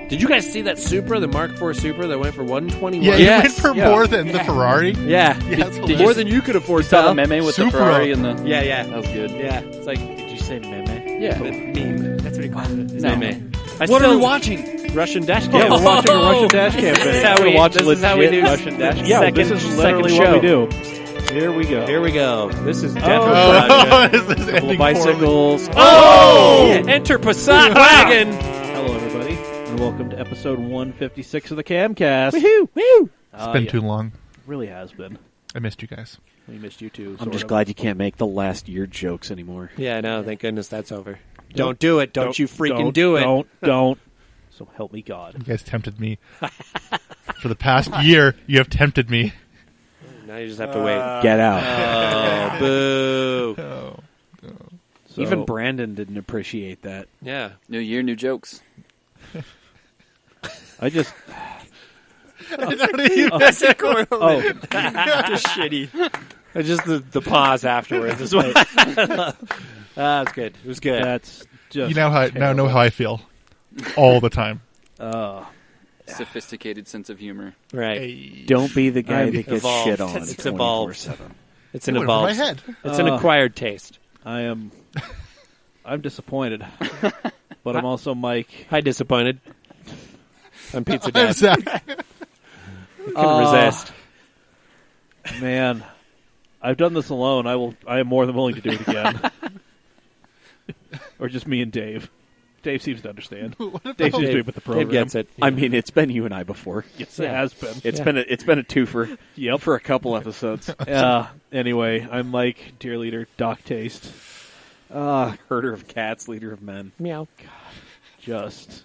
Did you guys see that Supra, the Mark IV Supra that went for $121? Yeah, it went for more than the Ferrari. Yeah. Did more than you could afford. Saw the meme with the Ferrari and the... Yeah. That was good. Yeah. It's like, did you say meme? Yeah. Meme. That's what he calls it. No. Meme. What are we watching? Russian dash cam. Yeah, we're watching a Russian dash cam. This is how we watch this is how we do Russian dash cam. Yeah, this is literally what we do. Here we go. Here we go. This is Oh, definitely this is Couple ending of bicycles. Oh! Enter Passat wagon. Hello, everybody, and welcome to episode 156 of the Camcast. Woohoo! Woo! It's been too long. Really has been. I missed you guys. We missed you too. I'm just glad you can't make the last year jokes anymore. Yeah, no, thank goodness that's over. Don't do it. Don't you freaking do it. Don't. So help me God. You guys tempted me. For the past year, you have tempted me. Now you just have to wait. Get out. Oh, boo. Oh. So, Even Brandon didn't appreciate that. Yeah. New year, new jokes. I just... Just shitty. Just the pause afterwards. That's good. It was good. That's just... You now know how I feel. All the time. Sophisticated sense of humor. Right. Hey. Don't be the guy that gets Evolved. shit on. It's evolved. 24/7. It's an It went over evolved. my head. It's an acquired taste. I'm disappointed. But I'm also Mike. Hi, disappointed. I'm Pizza I'm Dad. Zach. Couldn't resist. Man, I've done this alone. I am more than willing to do it again. Or just me and Dave. Dave seems to understand. Dave seems to be with the program. Dave gets it. I mean, it's been you and I before. Yes, it has been. It's been a twofer. Yep. For a couple episodes. Anyway, I'm Mike, dear leader, Doc Taste. Herder of cats, leader of men. Meow. Just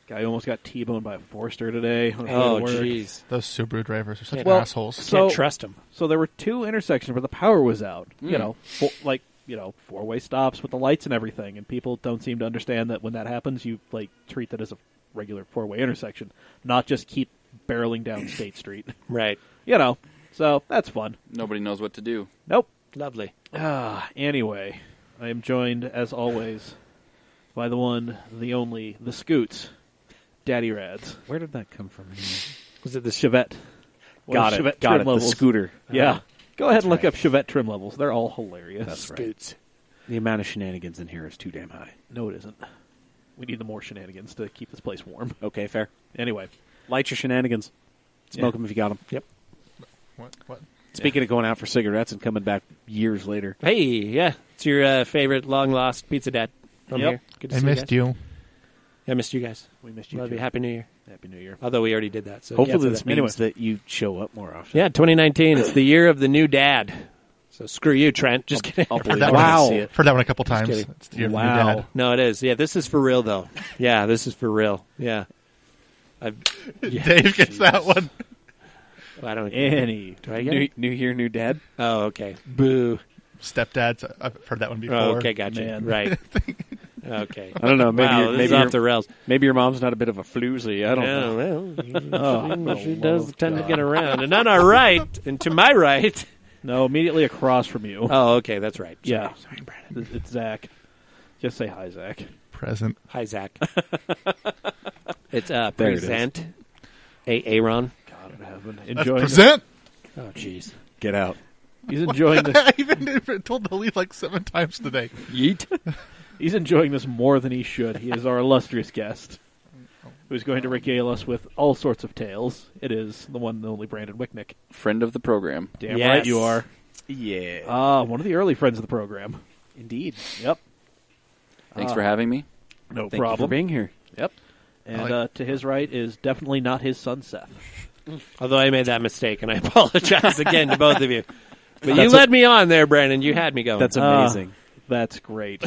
guy almost got T-boned by a Forester today. on his way Oh, to work. jeez. Those Subaru drivers are such Well, assholes. Can't trust him. So there were two intersections where the power was out. You know, four-way stops with the lights and everything, and people don't seem to understand that when that happens, you treat that as a regular four-way intersection, not just keep barreling down State Street. Right. So that's fun. Nobody knows what to do. Nope. Lovely. Anyway, I am joined, as always, by the one, the only, the Scoots, Daddy Rads. Where did that come from? Was it the Chevette? Got Chevette it. Got trim it. The levels. scooter. Yeah. Go ahead and look up Chevette trim levels. They're all hilarious. That's right. Scoots. The amount of shenanigans in here is too damn high. No, it isn't. We need the more shenanigans to keep this place warm. Okay, fair. Anyway. Light your shenanigans. Smoke them if you got them. Yep. What? Speaking of going out for cigarettes and coming back years later. Hey, yeah. It's your favorite long-lost Pizza Dad. I'm Yep. here. Good to I see missed you. you. Guys. I missed you guys. We missed you Love too. you. Happy New Year. Happy New Year. Although we already did that. So Hopefully yeah, this so means that you show up more often. Yeah, 2019. It's the year of the new dad. So screw you, Trent. Just kidding. I'll Heard believe that it. one. Wow. See it. Heard that one a couple times. kidding. It's the year of the new Wow. dad. No, it is. Yeah, this is for real, though. Yeah, this is for real. Yeah. Dave gets that one. I don't. Any. Do I get it? New year, new dad. Oh, okay. Boo. Stepdads. I've heard that one before. Oh, okay, gotcha. Man. Right. Okay. I don't know. Maybe Wow, this is maybe off the rails. maybe your mom's not a bit of a floozy. I don't know. Well, she does tend to get around. And on our right, and to my right. No, immediately across from you. Oh, okay, that's right. Sorry. Yeah. Sorry, Brandon. It's Zach. Just say hi, Zach. Present. Hi, Zach. It's There it is. present. Aaron. God in heaven. That's Enjoying present. Oh, jeez. Get out. He's enjoying this. I even told to leave like 7 times today. Yeet. He's enjoying this more than he should. He is our illustrious guest, who's going to regale us with all sorts of tales. It is the one and only Brandon Wicknick. Friend of the program. Damn Yes. right you are. Yeah. One of the early friends of the program. Indeed. Yep. Thanks for having me. No Thank you problem. for being here. Yep. And to his right is definitely not his son, Seth. Although I made that mistake, and I apologize again to both of you. But you That's led me on there, Brandon. You had me going. That's amazing. That's great.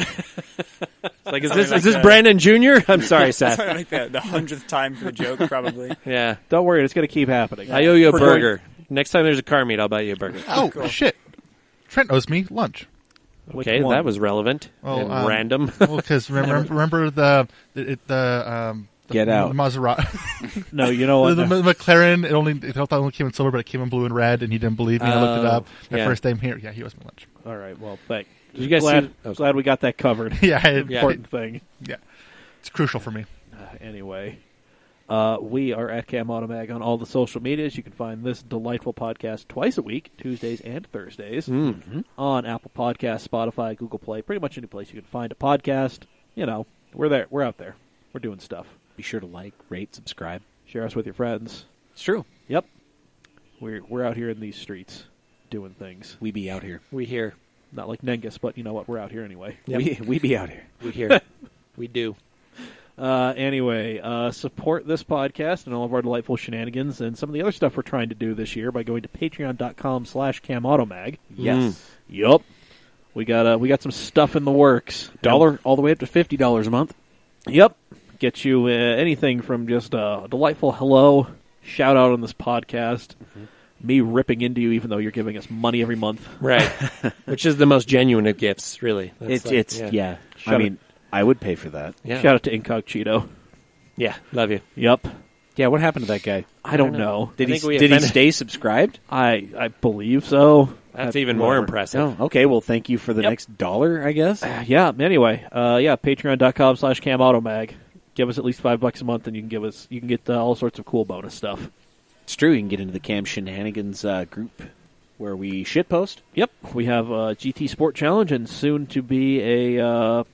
like, is this Brandon Jr.? I'm sorry, Seth. Something like the 100th time for the joke, probably. Yeah. Don't worry, it's going to keep happening. I owe you a We're burger. Next time there's a car meet, I'll buy you a burger. Oh, cool. shit. Trent owes me lunch. Which Okay, one? that was relevant Well, and random. Well, because remember the Get out. The Maserati. No, you know what? The McLaren, I thought it only came in silver, but it came in blue and red, and he didn't believe me. I looked it up. My yeah. first time here. Yeah, he owes me lunch. All right, well, thank Did you guys glad, see? Oh, glad we got that covered. Yeah, Yeah. Important thing. yeah. It's crucial for me. Anyway, we are at Cam Automag on all the social medias. You can find this delightful podcast twice a week, Tuesdays and Thursdays, on Apple Podcasts, Spotify, Google Play, pretty much any place you can find a podcast. You know, we're there. We're out there. We're doing stuff. Be sure to like, rate, subscribe. Share us with your friends. It's true. Yep. We're out here in these streets doing things. We be out here. We here. Not like Nengus, but you know what? We're out here anyway. Yep. We be out here. We here. We do. Anyway, support this podcast and all of our delightful shenanigans and some of the other stuff we're trying to do this year by going to patreon.com/camautomag. Yes. Yup. We got some stuff in the works. $1 all the way up to $50 a month. Yep. Get you anything from just a delightful hello, shout out on this podcast, me ripping into you even though you're giving us money every month. Right. Which is the most genuine of gifts, really. Yeah. Shout I mean, I would pay for that. Yeah. Shout out to Incogcheeto. Yeah, love you. Yep. Yeah, what happened to that guy? I don't know. Did think we he offended- stay subscribed? I believe so. That's even more impressive. Oh, okay. Well, thank you for the next $1, I guess. Yeah. Anyway, patreon.com/camautomag. Give us at least $5 a month, and you can get all sorts of cool bonus stuff. It's true. You can get into the Cam Shenanigans group where we shitpost. Yep. We have a GT Sport Challenge and soon to be a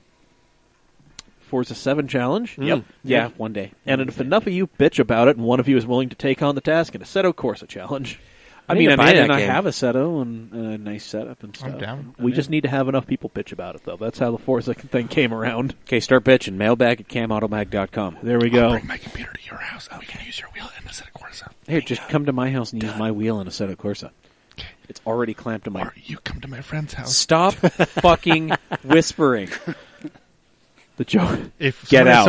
Forza 7 Challenge. Yep. Yeah, one day. And if enough of you bitch about it and one of you is willing to take on the task, an Assetto Corsa Challenge. I mean, to buy that I game. have a Seto and a nice setup and stuff. I'm down. We just need to have enough people bitch about it, though. That's how the Forza thing came around. Okay, start bitching. Mailbag at camautomag.com. There we I'll go. bring my computer to your house. We can use your wheel and a set of Corsa. Here, just come to my house and use my wheel and a Seto Corsa. Okay. It's already clamped to my... Or you come to my friend's house. Stop fucking whispering. The joke. If Get out.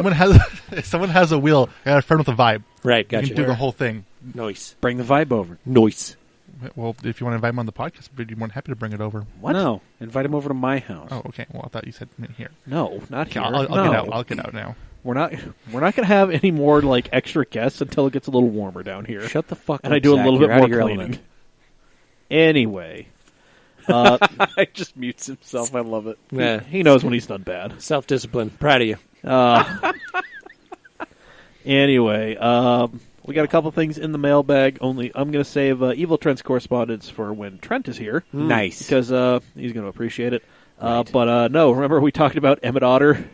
If someone has a wheel, I got a friend with a vibe. Right, You gotcha. can do the whole thing. Noise. Bring the vibe over. Noise. Well, if you want to invite him on the podcast, we'd be more than happy to bring it over. What? No. Invite him over to my house. Oh, okay. Well, I thought you said here. No, not Okay, here. I'll No. get out. I'll get out now. We're not going to have any more like extra guests until it gets a little warmer down here. Shut the fuck up, and I do a Zach. little You're bit out more of your cleaning. element. Anyway, I just mutes himself. I love it. Yeah. he knows when he's done bad. Self-discipline. Proud of you. Anyway, we got a couple things in the mailbag. Only I'm going to save Evil Trent's correspondence for when Trent is here. Nice. Because he's going to appreciate it. But no, remember we talked about Emmett Otter?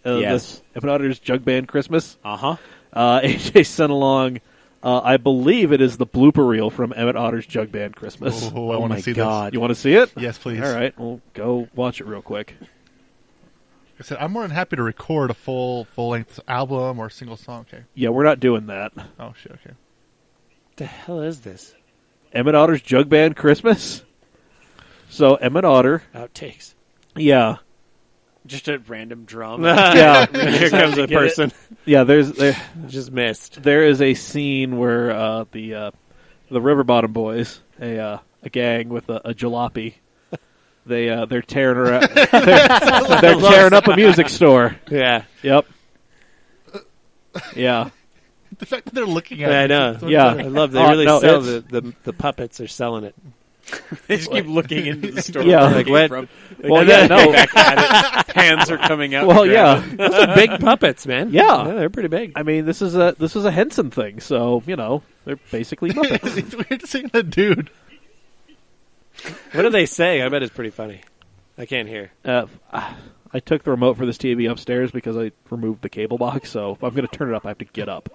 Yes. Emmett Otter's Jug Band Christmas? Uh-huh. AJ sent along, I believe it is the blooper reel from Emmett Otter's Jug Band Christmas. Oh, I want my to see God. You want to see it? this. Yes, please. All right, we'll go watch it real quick. I said I'm more than happy to record a full-length album or single song. Okay. Yeah, we're not doing that. Oh shit. Okay. The hell is this? Emmett Otter's Jug Band Christmas? So, Emmett Otter, Outtakes. yeah. Just a random drum. Yeah. And here comes a person. Yeah, there Just missed. there is a scene where the River Bottom Boys, a gang with a jalopy, they're tearing around, they're tearing up a music store. Yeah. Yep. Yeah. The fact that they're looking at I it. know. Yeah. I love they Oh, really no, sell it's- the puppets are selling it. They just keep looking into the store. Yeah. Like, what? Well, yeah, no. Hands are coming out. Well, to yeah. grab it. Those are big puppets, man. Yeah. They're pretty big. I mean, this is a Henson thing, so you know they're basically Muppets. It's weird seeing a dude. What do they say? I bet it's pretty funny. I can't hear. I took the remote for this TV upstairs because I removed the cable box, so if I'm going to turn it up, I have to get up.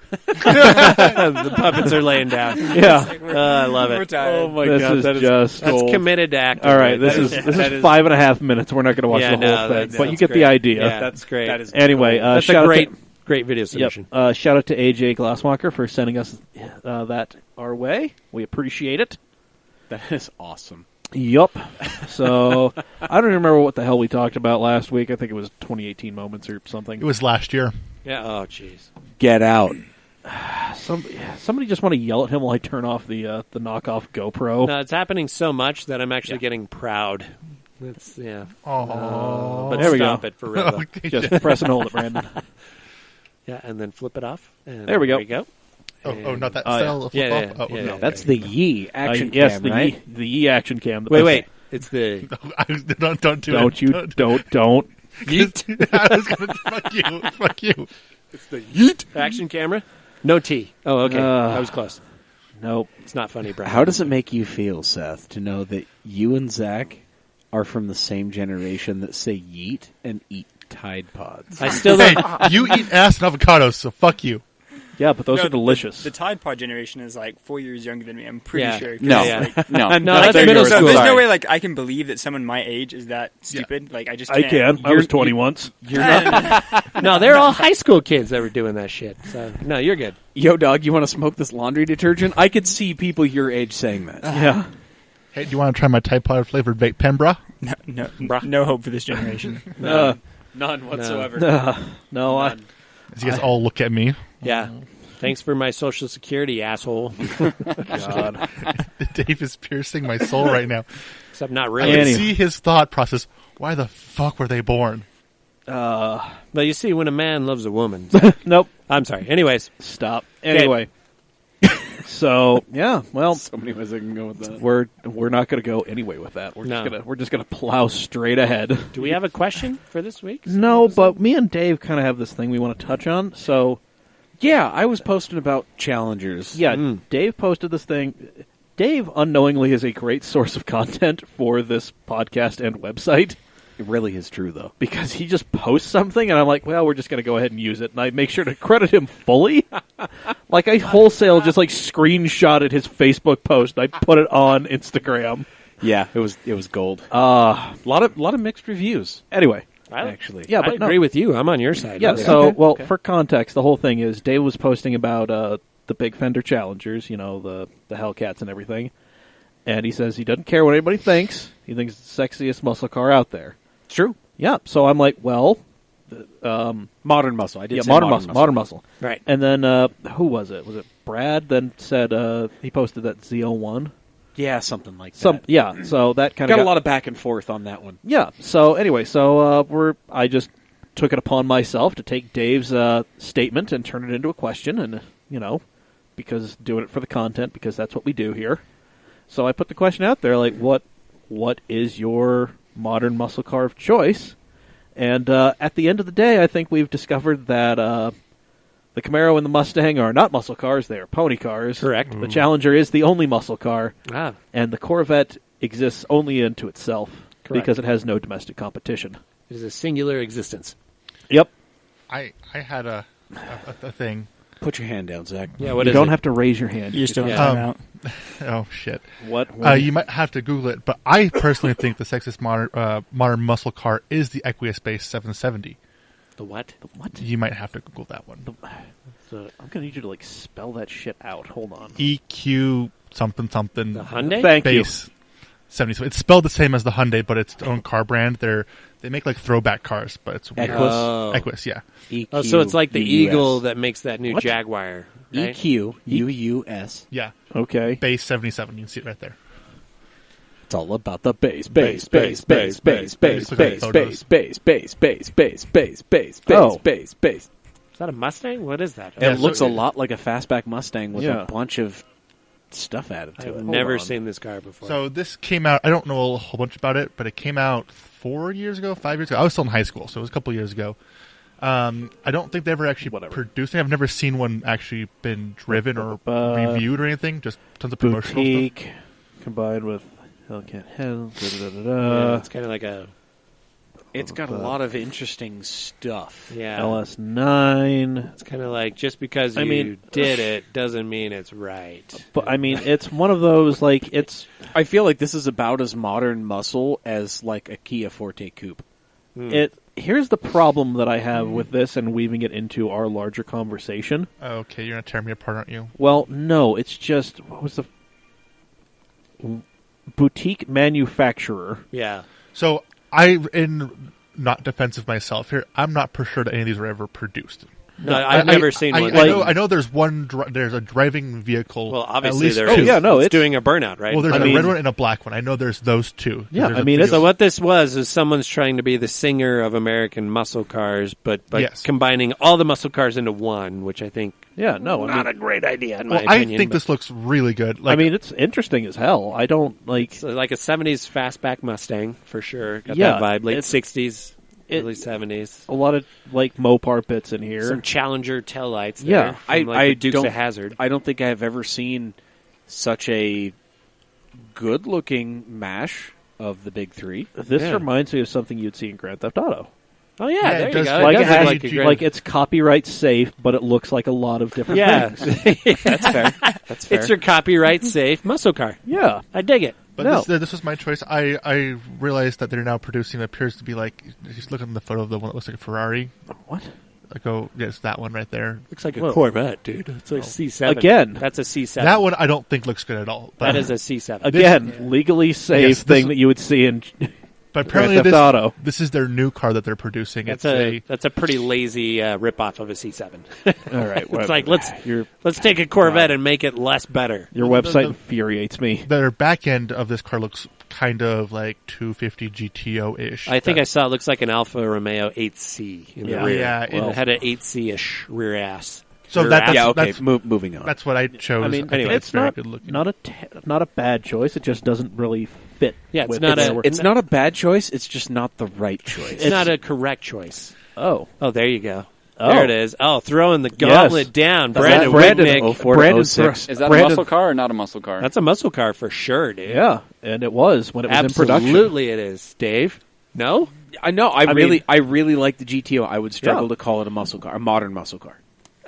The puppets are laying down. Yeah, I love We're it. tired. Oh my this God, is that is just That's gold. committed acting. All right, this there. is That this is is- 5.5 minutes. We're not going to watch Yeah, the whole no, thing, that's- but you that's get the great. idea. Yeah, that's great. That is Anyway, That's shout a out great, to, great video solution. shout out to AJ Glasswalker for sending us that our way. We appreciate it. That is awesome. Yup. So I don't even remember what the hell we talked about last week. I think it was 2018 moments or something. It was last year. Yeah. Oh, jeez. Get out. Somebody just want to yell at him while I turn off the knockoff GoPro. No, it's happening so much that I'm actually getting proud. It's Oh, but There we stop go. it for real. Though. Just press and hold it, Brandon. Yeah, and then flip it off. And There we go. There we go. Oh, not that style of yeah, flip-flop? yeah, No. That's the Yi action yes, cam, the right? the Yi action cam. Wait. It's the Don't do Don't it. you? Don't. yeet I was going to fuck you. yeet action camera. No T. Oh, okay. That was close. Nope. It's not funny, Brian. How does it make you feel, Seth, to know that you and Zach are from the same generation that say yeet and eat Tide Pods? I still Hey, don't. you eat ass and avocados, so fuck you. Yeah, but those No, are delicious. The Tide Pod generation is like 4 years younger than me. I'm pretty Yeah. sure. No, Yeah. no, No, I that's thought you middle were school. There's sorry. no way like I can believe that someone my age is that stupid. Like I just I can't. can. I was 20 once. You're not. No, they're all high school kids that were doing that shit. So no, you're good. Yo, dog, you want to smoke this laundry detergent? I could see people your age saying that. Yeah. Hey, do you want to try my Tide Pod flavored vape pen, bruh? No hope for this generation. None whatsoever. No, I. As you guys all look at me. Yeah. Thanks for my Social Security, asshole. God. Dave is piercing my soul right now. Except not I really. can Anyway. see his thought process. Why the fuck were they born? But you see, when a man loves a woman. Nope. I'm sorry. Anyways, Stop. Anyway. So yeah, well, So many ways I can go with that. we're not going to go anyway with that. We're just gonna plow straight ahead. do we have a question for this week? No, but me and Dave kind of have this thing we want to touch on. So Yeah, I was posting about challengers. yeah, Dave posted this thing. Dave unknowingly is a great source of content for this podcast and website It really is true, though. because he just posts something and I'm like, well, we're just going to go ahead and use it. And I make sure to credit him fully. Like I wholesale just like screenshotted his Facebook post. And I put it on Instagram. Yeah, it was gold. Uh, A lot of mixed reviews, anyway. actually. Yeah, I but no. agree with you. I'm on your side. Yeah, Okay. so, for context, the whole thing is Dave was posting about the Big Fender Challengers, the Hellcats and everything. And he says he doesn't care what anybody thinks. He thinks it's the sexiest muscle car out there. It's true. Yeah, so I'm like, well... Modern muscle. I did say modern muscle. Right. And then, who was it? Was it Brad? Then said, he posted that Z01. Yeah, something like that. Yeah, so that kind of got a lot of back and forth on that one. Yeah. So anyway, I just took it upon myself to take Dave's statement and turn it into a question, and because doing it for the content, because that's what we do here. So I put the question out there, like, what is your modern muscle car of choice? And at the end of the day, I think we've discovered that the Camaro and the Mustang are not muscle cars; they are pony cars. Correct. The Challenger is the only muscle car. Ah, And the Corvette exists only unto itself Correct. because it has no domestic competition. it is a singular existence. Yep. I had a thing. Put your hand down, Zach. Yeah, what You is don't it? have to raise your hand. You're still in Yeah. timeout. Oh shit! What? You might have to Google it, but I personally think the sexiest modern muscle car is the Equus Base 770. The what? What? You might have to Google that one. I'm going to need you to spell that shit out. Hold on. EQ something something The Hyundai? Thank you. Base 70. It's spelled the same as the Hyundai, but it's its own car brand. They make like throwback cars, but it's weird. Equus? Equus, yeah. EQ, Oh, so it's like the UUS. Eagle that makes that new What? Jaguar. Right? EQ UUS. Yeah. Okay. Base 77. You can see it right there. It's all about the bass. Look at the photos. Is that a Mustang? What is that? Yeah, It looks so- a lot like a fastback Mustang with Yeah. a bunch of stuff added to I've it. never on. seen this car before. So this came out, I don't know a whole bunch about it, but it came out 5 years ago. I was still in high school, so it was a couple years ago. I don't think they ever actually produced it. I've never seen one actually been driven or reviewed or anything. Just tons of promotional stuff. Boutique combined with Hellcat Hell. yeah, it's kind of like a It's got a lot of interesting stuff. yeah. LS9. It's kind of like just because you I mean- did it doesn't mean it's right. But I mean, it's one of those it's I feel like this is about as modern muscle as like a Kia Forte Coupe. Here's the problem that I have with this and weaving it into our larger conversation. Okay, you're going to tear me apart, aren't you? Well, no, it's just what was the boutique manufacturer. Yeah. So, in not defensive myself here, I'm not for sure that any of these were ever produced. No, I've never seen one. I know there's there's a driving vehicle. Well, obviously there two. is. Yeah, no, it's doing a burnout, right? Well, there's a red one and a black one. I know there's those two. Yeah, so what this was is someone's trying to be the singer of American muscle cars, but combining all the muscle cars into one, which I think not a great idea in my opinion. I think this looks really good. It's interesting as hell. I don't like... It's like a 70s fastback Mustang, for sure. Got that vibe. Late 60s. Early 70s. A lot of Mopar bits in here. Some Challenger taillights there. From, I Dukes of Hazzard. I don't think I've ever seen such a good-looking mash of the big three. This reminds me of something you'd see in Grand Theft Auto. Oh, yeah, there you go. Like it's copyright safe, but it looks like a lot of different things. That's fair. It's your copyright safe muscle car. Yeah. I dig it. But this was my choice. I realized that they're now producing what appears to be like, just look at the photo of the one that looks like a Ferrari. What? Yes, that one right there. Looks like a Corvette, dude. It's like C7. Again. That's a C7. That one I don't think looks good at all. That is a C7. Again, legally safe thing that you would see in but apparently Grand Theft Auto. This is their new car that they're producing. That's a pretty lazy rip-off of a C7. All right. It's like, let's take a Corvette and make it less better. Your website infuriates me. Their back end of this car looks kind of like 250 GTO-ish. I think I saw it looks like an Alfa Romeo 8C in the rear. Yeah. It had an 8C-ish rear ass. So moving on. That's what I chose. I mean, anyway, it's not good looking. Not a bad choice. It just doesn't really fit. Yeah, it's not a bad choice. It's just not the right choice. It's not a correct choice. Oh, there you go. There it is. Oh, throwing the gauntlet down. Brandon Wicknick. 04-06. Is that a muscle car or not a muscle car? That's a muscle car for sure, dude. Yeah, and it was when it was in production. Absolutely it is. Dave? No? I know. I really like the GTO. I would struggle to call it a muscle car, a modern muscle car.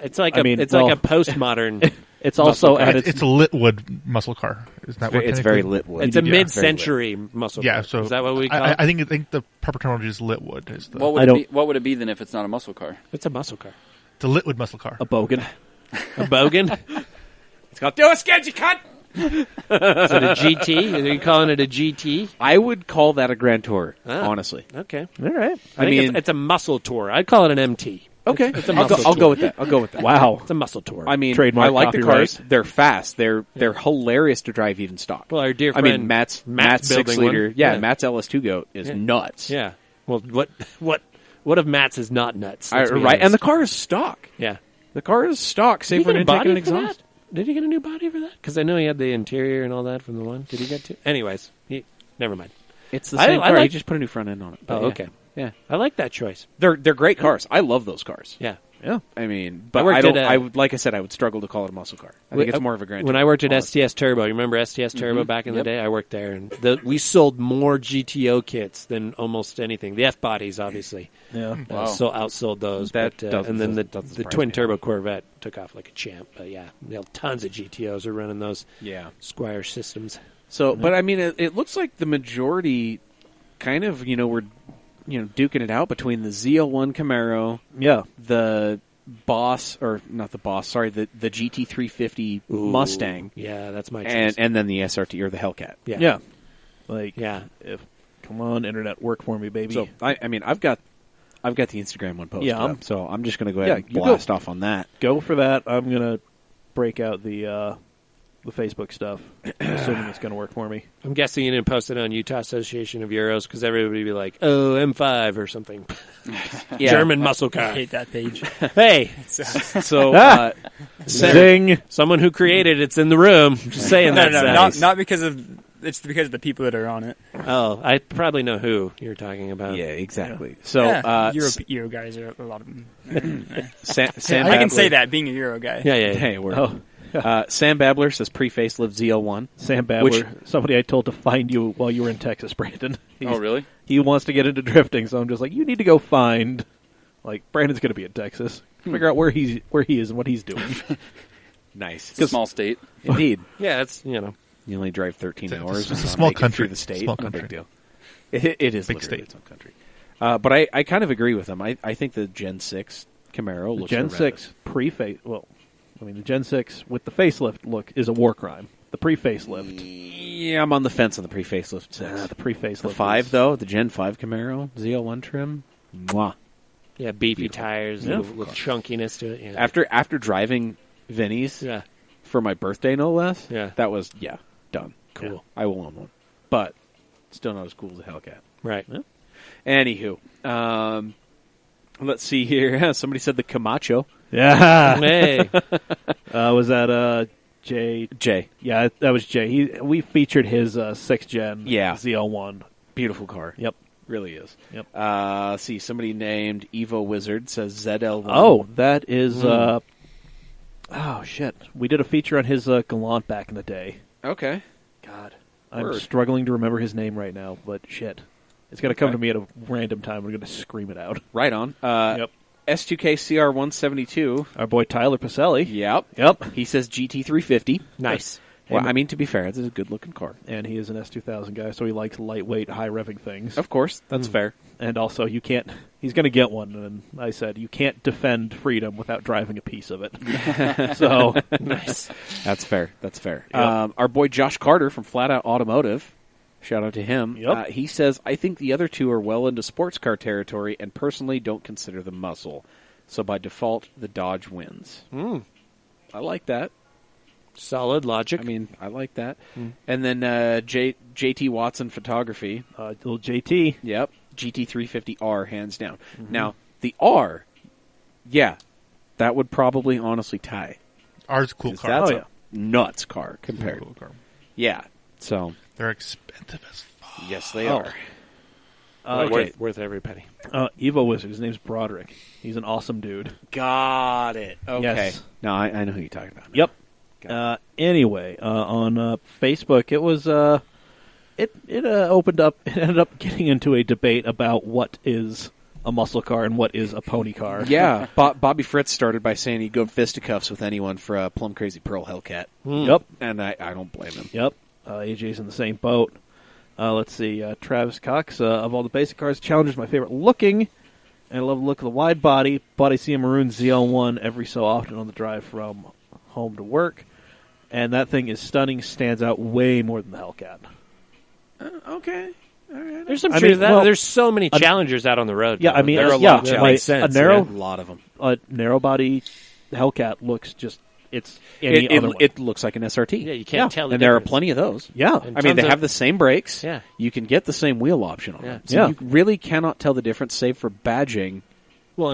It's like like a postmodern. It's also it's a Litwood muscle car. Isn't that what it's very Litwood? It's a mid-century muscle car. Yeah, so is that what we call it? I think the proper terminology is Litwood. What would it be then if it's not a muscle car? It's a muscle car. It's a Litwood muscle car. A Bogan. A Bogan? It's called do a sketch, you cunt! Is it a GT? Are you calling it a GT? I would call that a Grand Tour, honestly. Okay. All right. I mean, it's a muscle tour. I'd call it an MT. Okay, it's a muscle I'll go with that. Wow, it's a muscle tour. I mean, trademark I like copyright. the cars. They're fast. They're hilarious to drive even stock. Well, our dear friend, I mean, Matt's 6-liter. Yeah, Matt's LS2 goat is nuts. Yeah. Well, what of Matt's is not nuts? Right, and the car is stock. Yeah, the car is stock. Save for an intake and exhaust. Did he get a new body for that? Because I know he had the interior and all that from the one. Did he get to? Anyways, never mind. It's the same car. You just put a new front end on it. Oh, okay. Yeah, I like that choice. They're great cars. I love those cars. Yeah. Yeah, I mean, but I would like I said, I would struggle to call it a muscle car. I think it's more of a Grand Tour. When I worked at STS Turbo, you remember STS Turbo back in the day? I worked there, and we sold more GTO kits than almost anything. The F bodies, obviously, so outsold those. And then the twin turbo Corvette took off like a champ. But yeah, tons of GTOs are running those. Squire systems. So, but I mean, it looks like the majority, kind of, we're duking it out between the ZL1 Camaro, the Boss, or not the Boss, sorry, the GT350 Mustang. Yeah, that's my choice. And then the SRT, or the Hellcat. Yeah. Come on, internet, work for me, baby. So, I mean, I've got the Instagram one posted up, so I'm just going to go ahead and you blast off on that. Go for that. I'm going to break out the Facebook stuff, assuming it's going to work for me. I'm guessing you didn't post it on Utah Association of Euros because everybody would be like, oh, M5 or something. German muscle car. I hate that page. Hey. So, zing. Someone who created it's in the room. Just saying that. No, not because of... It's because of the people that are on it. Oh, I probably know who you're talking about. Yeah, exactly. Yeah. So, Euro guys are a lot of them. Sam I can say that, being a Euro guy. Yeah. Hey, Sam Babbler says pre-facelift ZL1. Sam Babbler, somebody I told to find you while you were in Texas, Brandon. Really? He wants to get into drifting, so I'm just like, you need to go find. Like, Brandon's going to be in Texas. Figure out where he is and what he's doing. Nice. It's a small state. Indeed. Yeah, it's, You only drive 13 hours. It's a small country. Through the state. Small No country. big deal. It is big state. Its own country. But I kind of agree with him. I think the Gen 6 Camaro looks Gen 6 pre-face... Well, I mean, the Gen 6 with the facelift look is a war crime. The pre-facelift. Yeah, I'm on the fence on the pre-facelift 6. The pre-facelift. The 5, though, the Gen 5 Camaro, ZL1 trim, mwah. Yeah, beefy tires with chunkiness to it. Yeah. After driving Vinny's for my birthday, no less, that was, done. Cool. Yeah. I will own one. But still not as cool as a Hellcat. Right. Yeah. Anywho, let's see here. Somebody said the Camacho. Yeah. Hey. Was that Jay? Jay. Yeah, that was Jay. We featured his 6th gen ZL1. Beautiful car. Yep. Really is. Yep. See, somebody named Evo Wizard says ZL1. Oh, that is... oh, shit. We did a feature on his Galant back in the day. Okay. God. I'm struggling to remember his name right now, but shit. It's going to come to me at a random time. We're going to scream it out. Right on. Yep. S2K CR172. Our boy Tyler Pacelli. Yep. He says GT350. Nice. Well, I mean, to be fair, it's a good-looking car. And he is an S2000 guy, so he likes lightweight, high-revving things. Of course. That's fair. And also, you can't... He's going to get one, and I said, you can't defend freedom without driving a piece of it. So... Nice. That's fair. Yep. Our boy Josh Carter from Flat Out Automotive, shout out to him. Yep. He says, I think the other two are well into sports car territory and personally don't consider them muscle. So by default, the Dodge wins. I like that. Solid logic. I mean, I like that. And then JT Watson Photography. Little JT. Yep. GT350R, hands down. Now, the R, that would probably honestly tie. R's a cool car. That's a nuts car compared. Cool car. Yeah. So they're expensive as fuck. Yes, they are. Worth every penny. Evo Wizard. His name's Broderick. He's an awesome dude. Got it. Okay. Yes. No, I know who you're talking about. Yep. Anyway, on Facebook, it was it opened up. It ended up getting into a debate about what is a muscle car and what is a pony car. Yeah, Bobby Fritz started by saying he'd go fisticuffs with anyone for a Plum Crazy Pearl Hellcat. Yep, and I don't blame him. Yep, AJ's in the same boat. Let's see, Travis Cox, of all the basic cars, Challenger's my favorite looking, and I love the look of the wide body, but I see a maroon ZL1 every so often on the drive from home to work. And that thing is stunning, stands out way more than the Hellcat. Okay. All right. There's some truth to that. There's so many Challengers out on the road. Yeah, I mean, there are a lot that make sense. A lot of them. A narrow body Hellcat looks just, it's any other one. It looks like an SRT. Yeah, you can't tell the And difference. there are plenty of those. Yeah. I mean, they have the same brakes. Yeah. You can get the same wheel option on them. So you really cannot tell the difference, save for badging,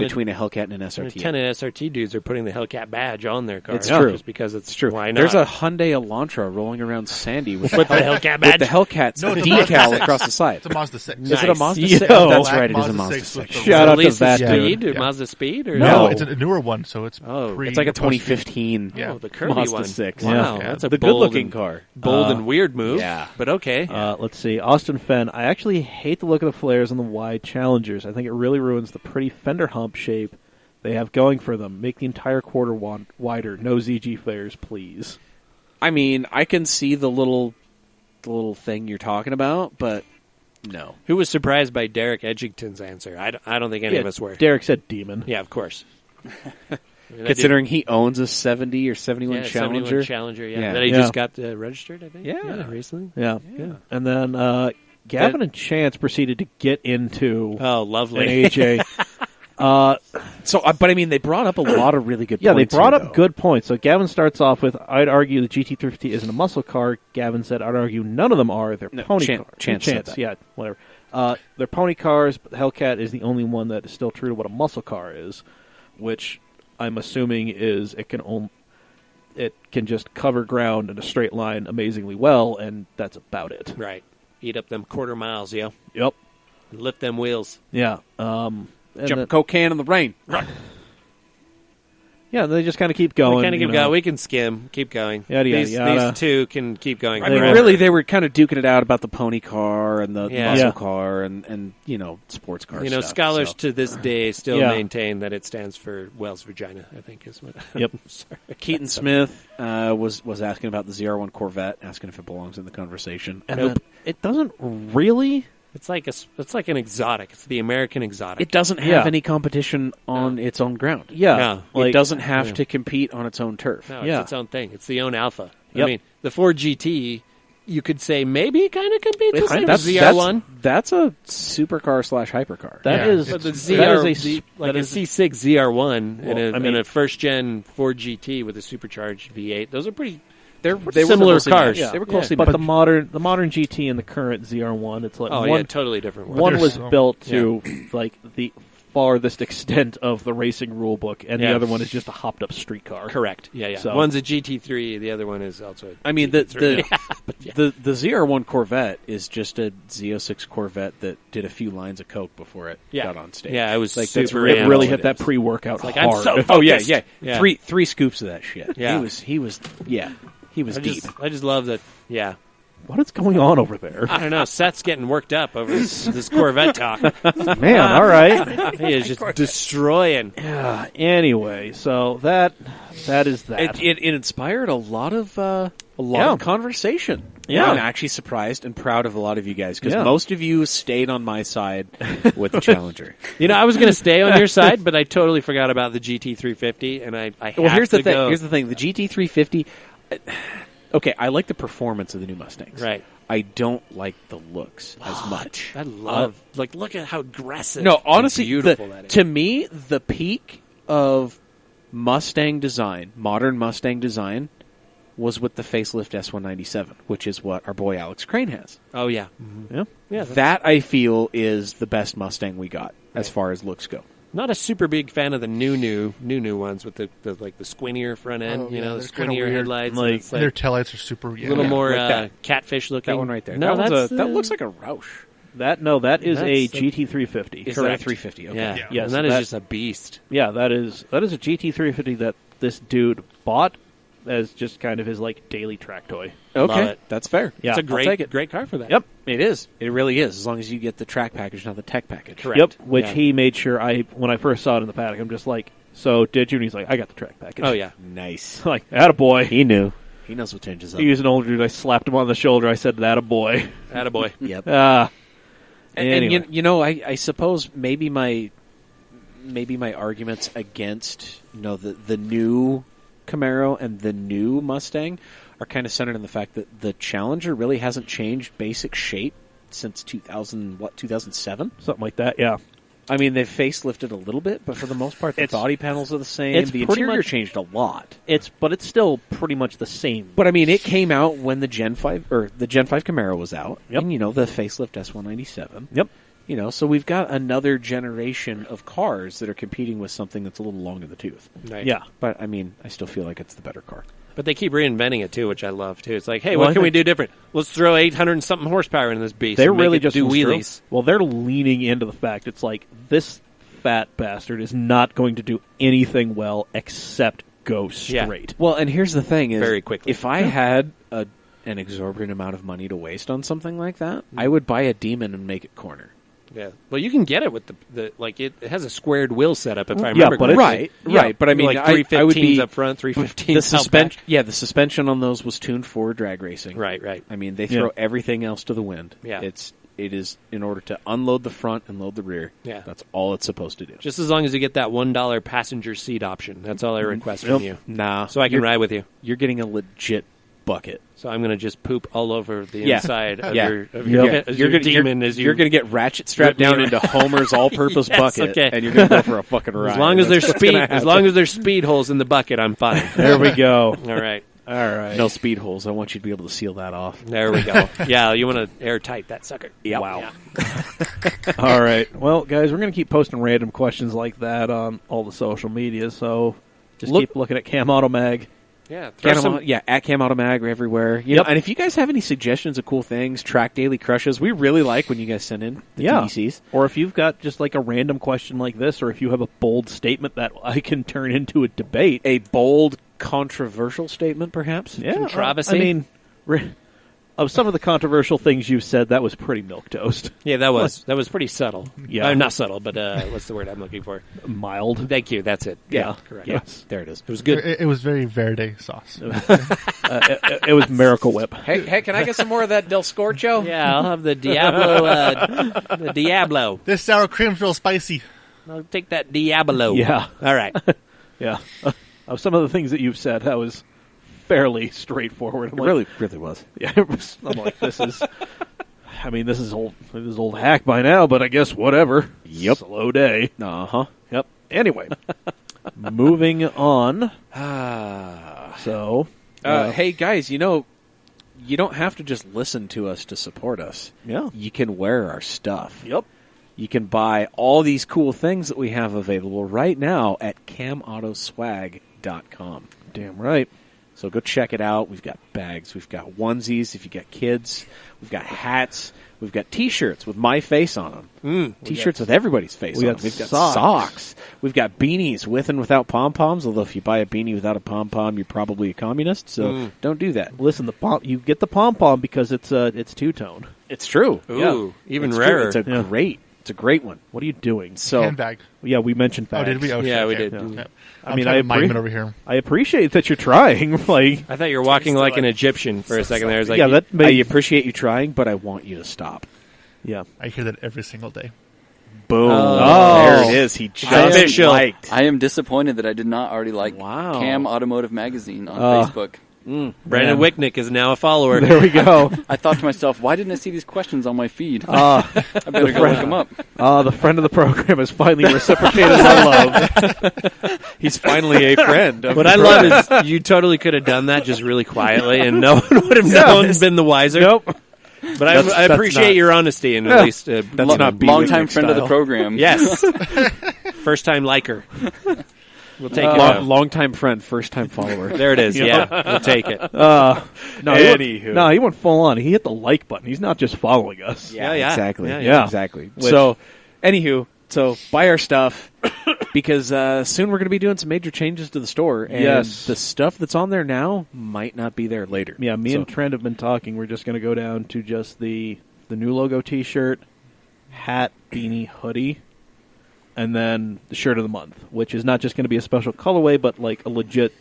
between a Hellcat and an SRT. 10 SRT dudes are putting the Hellcat badge on their car. It's true. Just because it's true. Why not? There's a Hyundai Elantra rolling around Sandy with the Hellcat badge. With the Hellcat's decal across the side. It's a Mazda 6. Is it a Mazda 6? Oh, that's right. It is a Mazda 6. Shout out to that Speed dude. or Mazda Speed? Or No, it's a newer one, so it's it's like a 2015 the curvy Mazda one. 6. Wow, that's a the good-looking car. Bold and weird move. Yeah. But okay. Let's see. Austin Fenn. I actually hate the look of the flares on the wide Challengers. I think it really ruins the pretty fender hump shape they have going for them. Make the entire quarter wider. No ZG flares, please. I mean, I can see the little thing you're talking about, but no. Who was surprised by Derek Edgington's answer? I don't think any of us were. Derek said demon. Yeah, of course. Considering he owns a 70 or 71 Challenger. 71 Challenger, yeah. That he just got registered, I think. Yeah, recently. Yeah. And then Gavin and Chance proceeded to get into lovely. an AJ. But I mean, they brought up a lot of really good points. Yeah, they brought up good points. So Gavin starts off with, I'd argue the GT350 isn't a muscle car. Gavin said, I'd argue none of them are. They're pony cars. Chance, yeah, whatever. They're pony cars, but the Hellcat is the only one that is still true to what a muscle car is, which I'm assuming is it can just cover ground in a straight line amazingly well, and that's about it. Right. Eat up them quarter miles, yo. Yep. And lift them wheels. Yeah. Jump cocaine in the rain. Right. Yeah, they just kind of keep going. We kind of keep going. We can skim. Keep going. These two can keep going. I mean, really, they were kind of duking it out about the pony car and the muscle car and sports car stuff. Scholars to this day still maintain that it stands for Wells Vagina, I think is what. Yep. Sorry. Keaton Smith was asking about the ZR1 Corvette, asking if it belongs in the conversation. And it doesn't really. It's like an exotic. It's the American exotic. It doesn't have any competition on its own ground. Yeah. It doesn't have to compete on its own turf. No, it's its own thing. It's the own alpha. Yep. I mean, the Ford GT you could say maybe kind of competes with the ZR1. That's a supercar / hypercar. That is a C6 ZR1 and a first gen Ford GT with a supercharged V8. Those are they were similar cars. They were closely, but the modern GT and the current ZR1, it's like totally different. One was built to like the farthest extent of the racing rule book, and the other one is just a hopped up street car. Correct. Yeah. So, one's a GT3, the other one is also. I mean, the ZR1 Corvette is just a Z06 Corvette that did a few lines of coke before it got on stage. Yeah, it was like super. It really hit that pre-workout hard. I'm so focused. Yeah. Three scoops of that shit. Yeah, he was deep. I just love that. Yeah. What is going on over there? I don't know. Seth's getting worked up over this Corvette talk. Man, all right. He is just destroying. Yeah. Anyway, so that is that. It inspired a lot of conversation. Yeah. I'm actually surprised and proud of a lot of you guys because most of you stayed on my side with the Challenger. I was going to stay on your side, but I totally forgot about the GT350, and I here's the thing. Here's the thing. The GT350. Okay, I like the performance of the new Mustangs. Right. I don't like the looks as much. I love, look at how aggressive. No, honestly, beautiful that is. To me, the peak of Mustang design, modern Mustang design, was with the facelift S197, which is what our boy Alex Crane has. Oh yeah, yeah. That I feel is the best Mustang we got as far as looks go. Not a super big fan of the new ones with the squintier front end, the squintier headlights. Like their taillights are super, a little more catfish looking. That one right there. No, that looks like a Roush. That is a GT350. Is that a 350? Okay. Yeah. Yes, and that is just a beast. Yeah, that is a GT350 that this dude bought as just kind of his daily track toy. Okay, that's fair. Yeah, it's a great car for that. Yep, it is. It really is. As long as you get the track package, not the tech package. Correct. Yep, which he made sure when I first saw it in the paddock, I'm just like, so did you? And he's like, I got the track package. Oh yeah, nice. Like, attaboy. He knew. He knows what changes up. He was an older dude. I slapped him on the shoulder. I said, attaboy. Attaboy. Yep. Anyway. And I suppose maybe my arguments against the new Camaro and the new Mustang are kind of centered in the fact that the Challenger really hasn't changed basic shape since 2007? Something like that, yeah. I mean, they've facelifted a little bit, but for the most part, the body panels are the same. The interior changed a lot. But it's still pretty much the same. But I mean, it came out when the Gen 5 Camaro was out. Yep. And the facelift S197. Yep. So we've got another generation of cars that are competing with something that's a little long in the tooth. Right. Yeah. But I mean, I still feel like it's the better car. But they keep reinventing it too, which I love too. It's like, hey, what can we do different? Let's throw 800 and something horsepower in this beast. They're really just do wheelies. Well, they're leaning into the fact it's like this fat bastard is not going to do anything well except go straight. Yeah. Well, and here's the thing: is very quickly. If I had an exorbitant amount of money to waste on something like that, I would buy a Demon and make it corner. Yeah, well, you can get it with the it has a squared wheel setup if I remember. But right. But I mean, like 315s up front, 315s out back. Yeah, the suspension on those was tuned for drag racing. Right. I mean, they throw everything else to the wind. Yeah, it is in order to unload the front and load the rear. Yeah, that's all it's supposed to do. Just as long as you get that $1 passenger seat option, that's all I request from you. Nah, so I can ride with you. You're getting a legit bucket. So I'm going to just poop all over the inside of your Demon. You're going to get ratchet strapped down into Homer's all-purpose bucket, and you're going to go for a fucking ride. As long as there's speed holes in the bucket, I'm fine. There we go. All right. No speed holes. I want you to be able to seal that off. There we go. Yeah, you want to airtight that sucker. Yep. Wow. Yeah. All right. Well, guys, we're going to keep posting random questions like that on all the social media, so just keep looking at Cam Auto Mag. Yeah, at Cam Automag, we're everywhere. And if you guys have any suggestions of cool things, track daily crushes, we really like when you guys send in the TDCs. Or if you've got just like a random question like this, or if you have a bold statement that I can turn into a debate. A bold, controversial statement, perhaps? Yeah. Controversy? I mean, of some of the controversial things you've said, that was pretty milquetoast. Yeah, that was pretty subtle. Yeah. Not subtle, but what's the word I'm looking for? Mild. Thank you, that's it. Yeah, correct. Yes. There it is. It was good. It was very Verde sauce. It was Miracle Whip. Hey, can I get some more of that Del Scorcho? Yeah, I'll have the Diablo. The Diablo. This sour cream's real spicy. I'll take that Diablo. Yeah. All right. Yeah. Of some of the things that you've said, that was fairly straightforward. It really was. Yeah, it was. I'm like, this is. I mean, this is old. This is old hack by now, but I guess whatever. Yep. Slow day. Yep. Anyway, moving on. So, hey guys, you don't have to just listen to us to support us. Yeah. You can wear our stuff. Yep. You can buy all these cool things that we have available right now at CamAutoSwag.com. Damn right. So go check it out. We've got bags. We've got onesies if you got kids. We've got hats. We've got T-shirts with my face on them. T-shirts with everybody's face on them. We've got socks. We've got beanies with and without pom-poms, although if you buy a beanie without a pom-pom, you're probably a communist, so don't do that. Listen, you get the pom-pom because it's two-tone. It's true. Ooh, even It's rarer. True. It's a great one. What are you doing? So handbag. Yeah, we mentioned bags. Oh, did we? Oh, yeah, shit, we okay. did. Yeah. I mean, I over here. I appreciate that you're trying. Like, I thought you were walking like an Egyptian for a second there. I was like, yeah, I appreciate you trying, but I want you to stop. Yeah. I hear that every single day. Boom. Oh. There it is. He just liked. I am disappointed that I did not already like Cam Automotive Magazine on Facebook. Brandon Wicknick is now a follower. There we go. I thought to myself, why didn't I see these questions on my feed? I better go look them up. The friend of the program has finally reciprocated my love. He's finally a friend. What I love is you totally could have done that just really quietly, and no one would have known, been the wiser. Nope. But I appreciate your honesty, and at least that's not long-time friend of the program. Yes. First-time liker. We'll take it. Long-time friend, first-time follower. There it is. Yeah, we'll take it. Anywho. He went full on. He hit the like button. He's not just following us. Yeah. Exactly. Yeah. Exactly. So, anywho, buy our stuff because soon we're going to be doing some major changes to the store. And the stuff that's on there now might not be there later. Yeah, me and Trent have been talking. We're just going to go down to just the new logo T-shirt, hat, beanie, hoodie, and then the shirt of the month, which is not just going to be a special colorway, but like a legit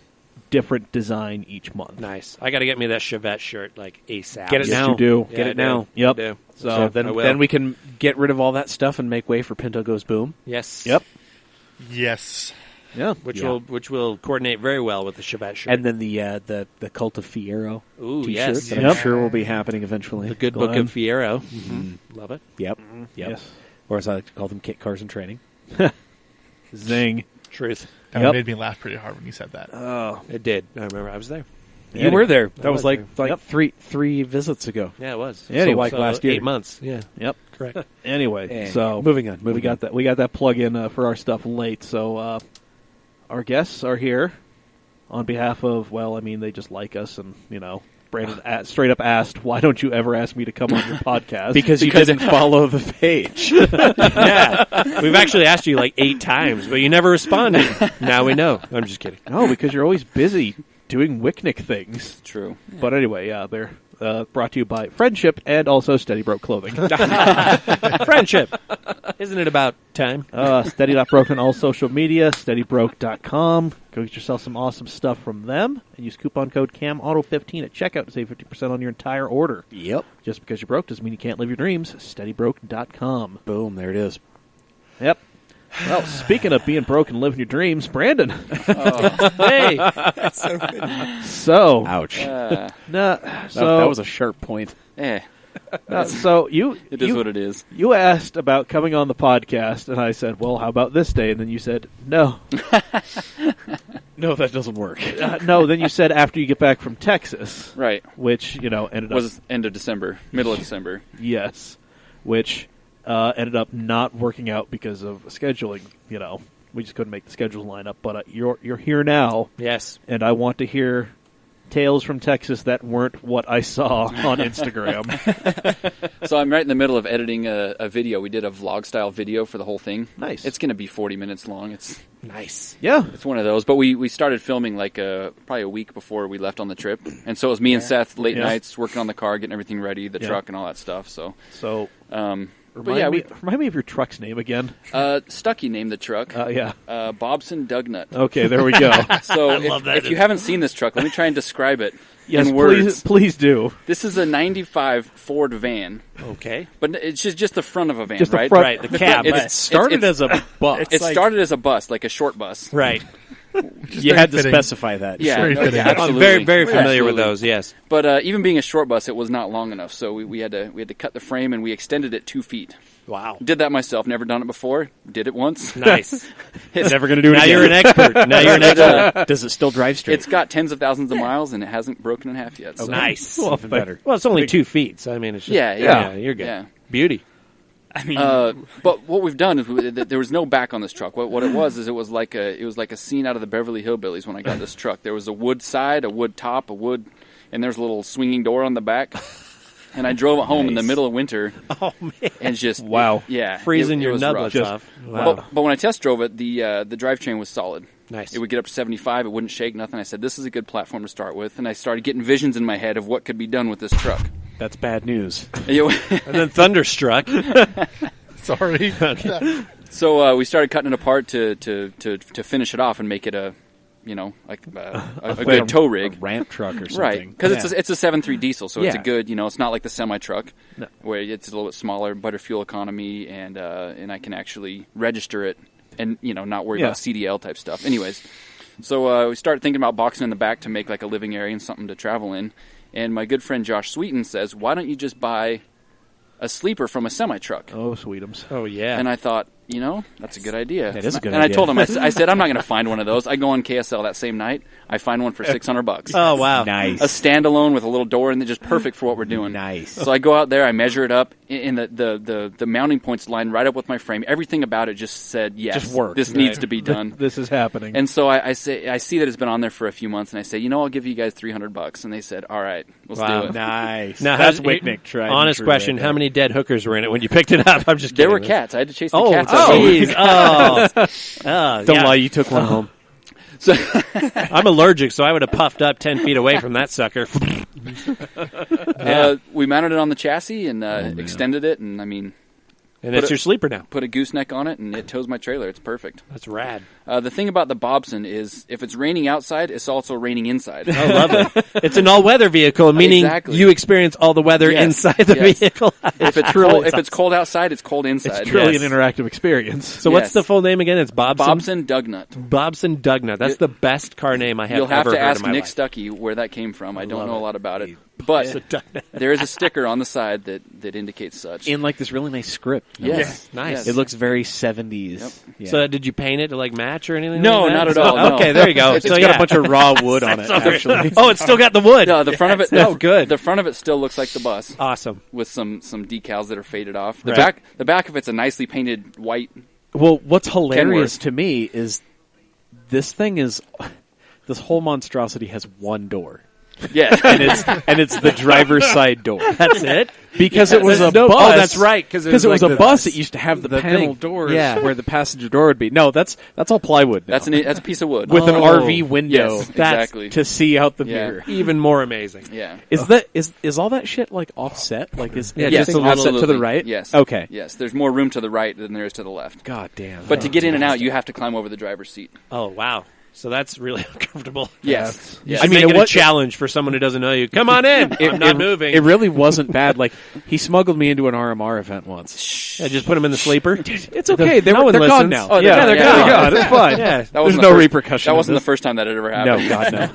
different design each month. Nice. I got to get me that Chevette shirt like ASAP. Get it now. You do. Get it now. Yep. I do. So then we can get rid of all that stuff and make way for Pinto Goes Boom. Yes. Yep. Yes. Yeah. Which will coordinate very well with the Chevette shirt. And then the Cult of Fierro T-shirt yes. that I'm sure will be happening eventually. The Good Book of Fierro. Mm-hmm. Love it. Yep. Yes. Or as I like to call them, Kit Cars in Training. Zing. Truth. That made me laugh pretty hard when you said that. Oh, it did. I remember. I was there. You were there. That was like there. three visits ago. Yeah, it was. Anyway, so last year. 8 months. Yeah. Yep. Correct. Anyway, so moving on. We got that plug in for our stuff late. So our guests are here on behalf of. Well, I mean, they just like us, and Brandon straight up asked, "Why don't you ever ask me to come on your podcast?" because you didn't follow the page. Yeah, we've actually asked you like 8 times, but you never responded. Now we know. I'm just kidding. No, because you're always busy doing Wicknick things. True. But anyway, they're brought to you by Friendship and also Steady Broke Clothing. Friendship. Isn't it about time? Steady.broke on all social media, steadybroke.com. Go get yourself some awesome stuff from them and use coupon code CAMAUTO15 at checkout to save 50% on your entire order. Yep. Just because you're broke doesn't mean you can't live your dreams. Steadybroke.com. Boom, there it is. Yep. Well, speaking of being broke and living your dreams, Brandon. Hey. That's so good. So. Ouch. Uh, That was a sharp point. So it is what it is. You asked about coming on the podcast, and I said, well, how about this day? And then you said, no. No, that doesn't work. No, then you said after you get back from Texas. Right. Which, ended up... Was end of December, middle of December. Yes. Which ended up not working out because of scheduling. We just couldn't make the schedules line up. But you're here now. Yes. And I want to hear tales from Texas that weren't what I saw on Instagram. So I'm right in the middle of editing a video. We did a vlog-style video for the whole thing. Nice. It's going to be 40 minutes long. It's nice. Yeah. It's one of those. But we started filming probably a week before we left on the trip. And so it was me and Seth late nights working on the car, getting everything ready, the truck and all that stuff. So remind me of your truck's name again. Stucky named the truck. Bobson Dugnutt. Okay, there we go. So if you haven't seen this truck, let me try and describe it in words. Please do. This is a 95 Ford van. Okay. But it's just the front of a van, just right? The front, right, the cab. It started as a bus. It started as a bus, like a short bus. Right. You had to specify that. Yeah, absolutely. Very, very familiar with those. Yes, but even being a short bus, it was not long enough, so we had to cut the frame and we extended it 2 feet. Wow! Did that myself. Never done it before. Did it once. Nice. Never going to do it now again. You're an expert. Now you're an expert. Does it still drive straight? It's got tens of thousands of miles and it hasn't broken in half yet. So. Nice. Well, even better. Well, it's only 2 feet, so I mean, it's just, you're good. Yeah. Beauty. I mean, but what we've done is there was no back on this truck. What it was is it was like a scene out of the Beverly Hillbillies when I got this truck. There was a wood side, a wood top, and there's a little swinging door on the back. And I drove it home in the middle of winter. Oh man! And just freezing your nublets off. Wow. But when I test drove it, the drivetrain was solid. Nice. It would get up to 75. It wouldn't shake nothing. I said, this is a good platform to start with. And I started getting visions in my head of what could be done with this truck. That's bad news. And then thunderstruck. Sorry. So we started cutting it apart to finish it off and make it a good tow rig, a ramp truck or something, right? Because it's a 7.3 diesel, so it's a good, it's not like the semi truck where it's a little bit smaller, better fuel economy, and I can actually register it and not worry about CDL type stuff. Anyways, so we started thinking about boxing in the back to make like a living area and something to travel in. And my good friend Josh Sweeten says, "Why don't you just buy a sleeper from a semi truck?" Oh, Sweetums. Oh yeah. And I thought, that's a good idea. That is a good idea. And I told him, I said, I'm not going to find one of those. I go on KSL that same night. I find one for $600. Oh, wow. Nice. A standalone with a little door in there, just perfect for what we're doing. Nice. So I go out there, I measure it up, and the mounting points line right up with my frame. Everything about it just said, yes, just work. This needs to be done. This is happening. And so I see that it's been on there for a few months, and I say, I'll give you guys $300. And they said, all right, let's do it. Nice. Now, that's Wicknick. Honest question, how many dead hookers were in it when you picked it up? I'm just kidding. There were cats. I had to chase the cats out. Oh, jeez. Don't lie, you took one home. So I'm allergic, so I would have puffed up 10 feet away from that sucker. We mounted it on the chassis and extended it, and and it's your sleeper now. Put a gooseneck on it, and it tows my trailer. It's perfect. That's rad. The thing about the Bobson is if it's raining outside, it's also raining inside. Oh, lovely. It's an all-weather vehicle, meaning you experience all the weather inside the vehicle. If it's cold outside, it's cold inside. It's truly an interactive experience. So what's the full name again? It's Bobson Dugnutt. Bobson Dugnutt. That's the best car name I have ever heard in my life. You'll have to ask Nick Stucky where that came from. I don't know a lot about it. But there is a sticker on the side that indicates such. In like this really nice script. Yes. Nice. Yes. It looks very 70s. Yep. Yeah. So did you paint it to like match or anything No, like that? not at all. No. Okay, there you go. It's got a bunch of raw wood on it, actually. Oh, it's still got the wood. No, the front of it. That's good. The front of it still looks like the bus. Awesome. With some decals that are faded off. The back of it's a nicely painted white. Well, what's hilarious to me is this whole monstrosity has one door. Yeah, and it's the driver's side door. That's it. Because it was a bus. Oh, that's right. Because it was a bus. It used to have the panel doors where the passenger door would be. No, that's all plywood. Now. That's a piece of wood with an RV window. Yes, exactly. To see out the mirror. Even more amazing. Yeah. Is all that shit like offset? Like is everything offset to the right? Yes. Okay. Yes. There's more room to the right than there is to the left. God damn. But to get in and out, you have to climb over the driver's seat. Oh wow. So that's really uncomfortable. Yes. I mean, it was a challenge for someone who doesn't know you. Come on in. I'm not moving. It really wasn't bad. Like he smuggled me into an RMR event once. I just put him in the sleeper. It's okay. They're gone now. Oh, they're gone. It's fine. Yeah. There's no repercussion. That wasn't the first time that had ever happened. No, God no.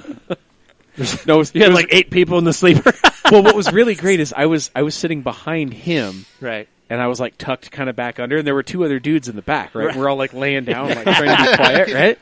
No, you had like 8 people in the sleeper. Well, what was really great is I was sitting behind him. Right. And I was like tucked kind of back under, and there were 2 other dudes in the back, right? We're all like laying down, like trying to be quiet, right?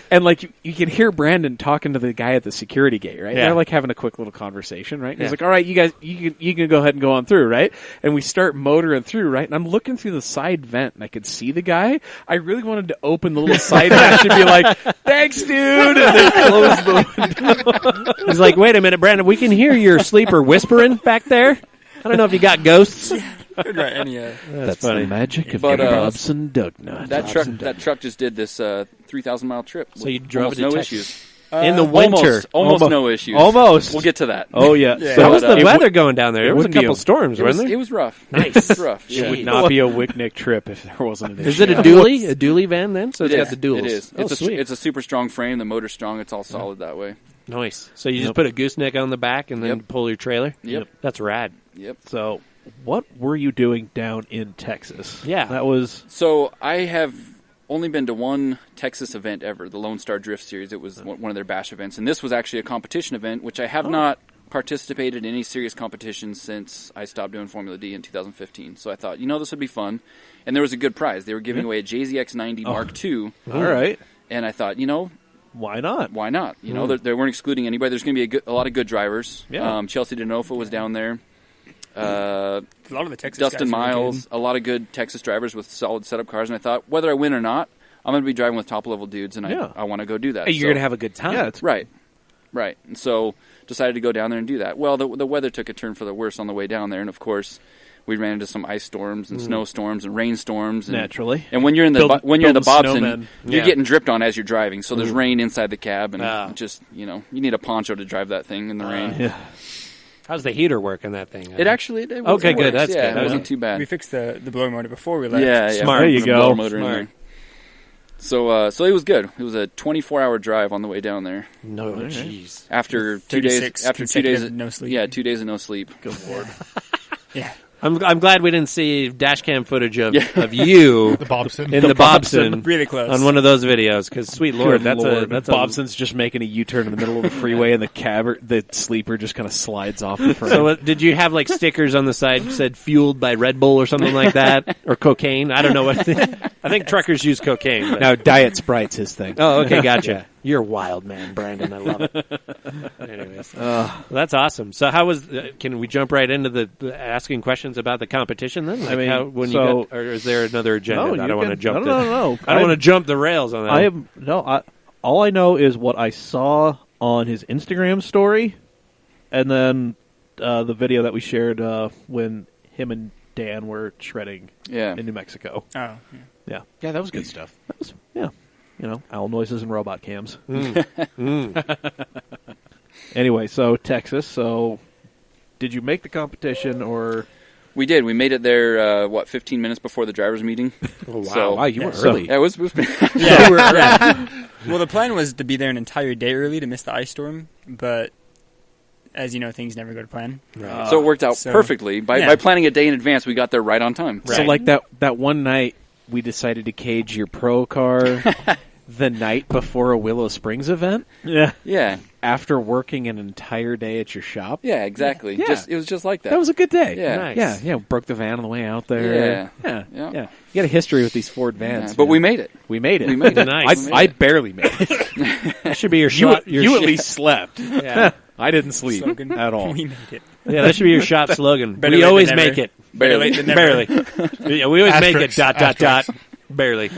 And like you can hear Brandon talking to the guy at the security gate, right? Yeah. They're like having a quick little conversation, right? And he's like, "All right, you guys, you can go ahead and go on through, right?" And we start motoring through, right? And I'm looking through the side vent, and I could see the guy. I really wanted to open the little side hatch and be like, "Thanks, dude," and then close the window. He's like, "Wait a minute, Brandon, we can hear your sleeper whispering back there. I don't know if you got ghosts." That's funny. The magic of Bobson Dugnutt. That truck just did this 3,000-mile trip. So you drove it to no Texas. issues. In the winter. Almost no issues. Almost. We'll get to that. Oh, yeah. So how was the weather going down there? There was a couple storms, wasn't there? It was rough. Nice. It was rough. It would not be a Wicknick trip if there wasn't an issue. Is it a dually? A dually van then? So it's got the duals. It is. Oh, sweet. It's a super strong frame. The motor's strong. It's all solid that way. Nice. So you just put a gooseneck on the back and then pull your trailer? Yep. That's rad. Yep. So what were you doing down in Texas? Yeah. That was... So I have only been to one Texas event ever, the Lone Star Drift Series. It was one of their bash events, and this was actually a competition event, which I have not participated in any serious competitions since I stopped doing Formula D in 2015. So I thought, this would be fun, and there was a good prize. They were giving away a JZX90 Mark II. All right. And I thought, why not? Why not? They weren't excluding anybody. There's going to be a lot of good drivers. Yeah. Chelsea DeNofa was down there. A lot of the Texas Dustin guys Miles, a lot of good Texas drivers with solid setup cars, and I thought, whether I win or not, I'm going to be driving with top-level dudes, and I want to go do that. You're going to have a good time. Yeah, right. And so decided to go down there and do that. Well, the weather took a turn for the worse on the way down there, and of course, we ran into some ice storms and snowstorms and rainstorms. And, naturally. And when you're in the Bobson, snowmen. you're getting dripped on as you're driving, so there's rain inside the cab, and just you need a poncho to drive that thing in the rain. Yeah. How's the heater work in that thing? It actually okay, works. good. That's yeah, good. It wasn't too bad. We fixed the blower motor before we left. Yeah, Smart. There you the go. blower motor in Smart. there. So it was good. It was a 24-hour drive on the way down there. No, jeez. After 2 days, no sleep. Yeah, 2 days of no sleep. Good Lord. Yeah. I'm glad we didn't see dash cam footage of you The Bobson. in the Bobson Really close. on one of those videos. Because sweet Lord, Good Lord. that's Bobson's just making a U-turn in the middle of the freeway, and the sleeper just kind of slides off the front. So did you have like stickers on the side that said "fueled by Red Bull" or something like that, or cocaine? I don't know what. I think truckers use cocaine. But. Now, Diet Sprite's his thing. Oh, okay, gotcha. You're a wild man, Brandon. I love it. Anyways, well, that's awesome. So, how was? Can we jump right into the asking questions about the competition then? Like or is there another agenda? No, I don't want to jump. No. I don't want to jump the rails on that. All I know is what I saw on his Instagram story, and then the video that we shared when him and Dan were shredding in New Mexico. Oh, yeah, that was good stuff. That was, owl noises and robot cams. Anyway, so Texas. So, did you make the competition or? We did. We made it there. 15 minutes before the drivers' meeting. Oh, wow! So, Wow, you were early. Yeah, it was. yeah. Well, the plan was to be there an entire day early to miss the ice storm, but as you know, things never go to plan. Right. So it worked out perfectly. By planning a day in advance, we got there right on time. Right. So, like that one night, we decided to cage your pro car the night before a Willow Springs event. Yeah. After working an entire day at your shop. Yeah, exactly. Yeah. It was just like that. That was a good day. Yeah. Nice. Yeah. Broke the van on the way out there. Yeah. You got a history with these Ford vans. Yeah. But we made it. We made it. Nice. I barely made it. That should be your shot. You at least slept. Yeah. I didn't sleep at all. We made it. Yeah, that should be your shop slogan. Better We late always than make never. it. Better late than never. Barely. Yeah, we always make it. Asterisks. Barely.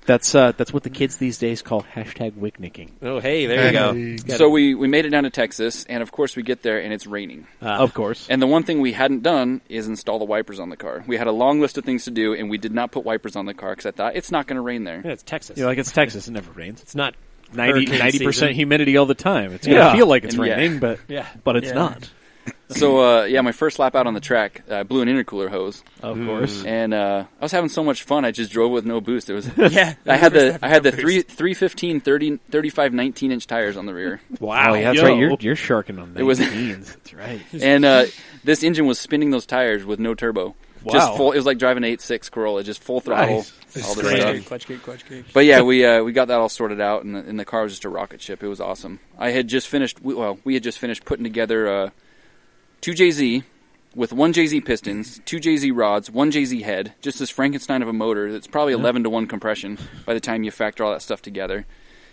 That's what the kids these days call #Wicknicking. Oh, hey, there you Hey. go. So we made it down to Texas, and of course we get there, and it's raining. Of course. And the one thing we hadn't done is install the wipers on the car. We had a long list of things to do, and we did not put wipers on the car because I thought it's not going to rain there. Yeah, it's Texas. You're like, it's Texas. It never rains. It's not 90% season. humidity all the time. It's going to feel like it's And raining, but But it's not. So, my first lap out on the track, I blew an intercooler hose. Of course. And I was having so much fun, I just drove with no boost. It was Yeah. I had the 315 35 19-inch tires on the rear. wow, yeah, that's right. You're sharking on 19s. That's right. And this engine was spinning those tires with no turbo. Wow. Just full. It was like driving an 8.6 Corolla, just full throttle, all this stuff. Clutch kick. But yeah, we got that all sorted out, and the car was just a rocket ship. It was awesome. I had just finished. We had just finished putting together 2 JZ with 1 JZ pistons, 2 JZ rods, 1 JZ head. Just this Frankenstein of a motor that's probably 11-to-1 compression by the time you factor all that stuff together.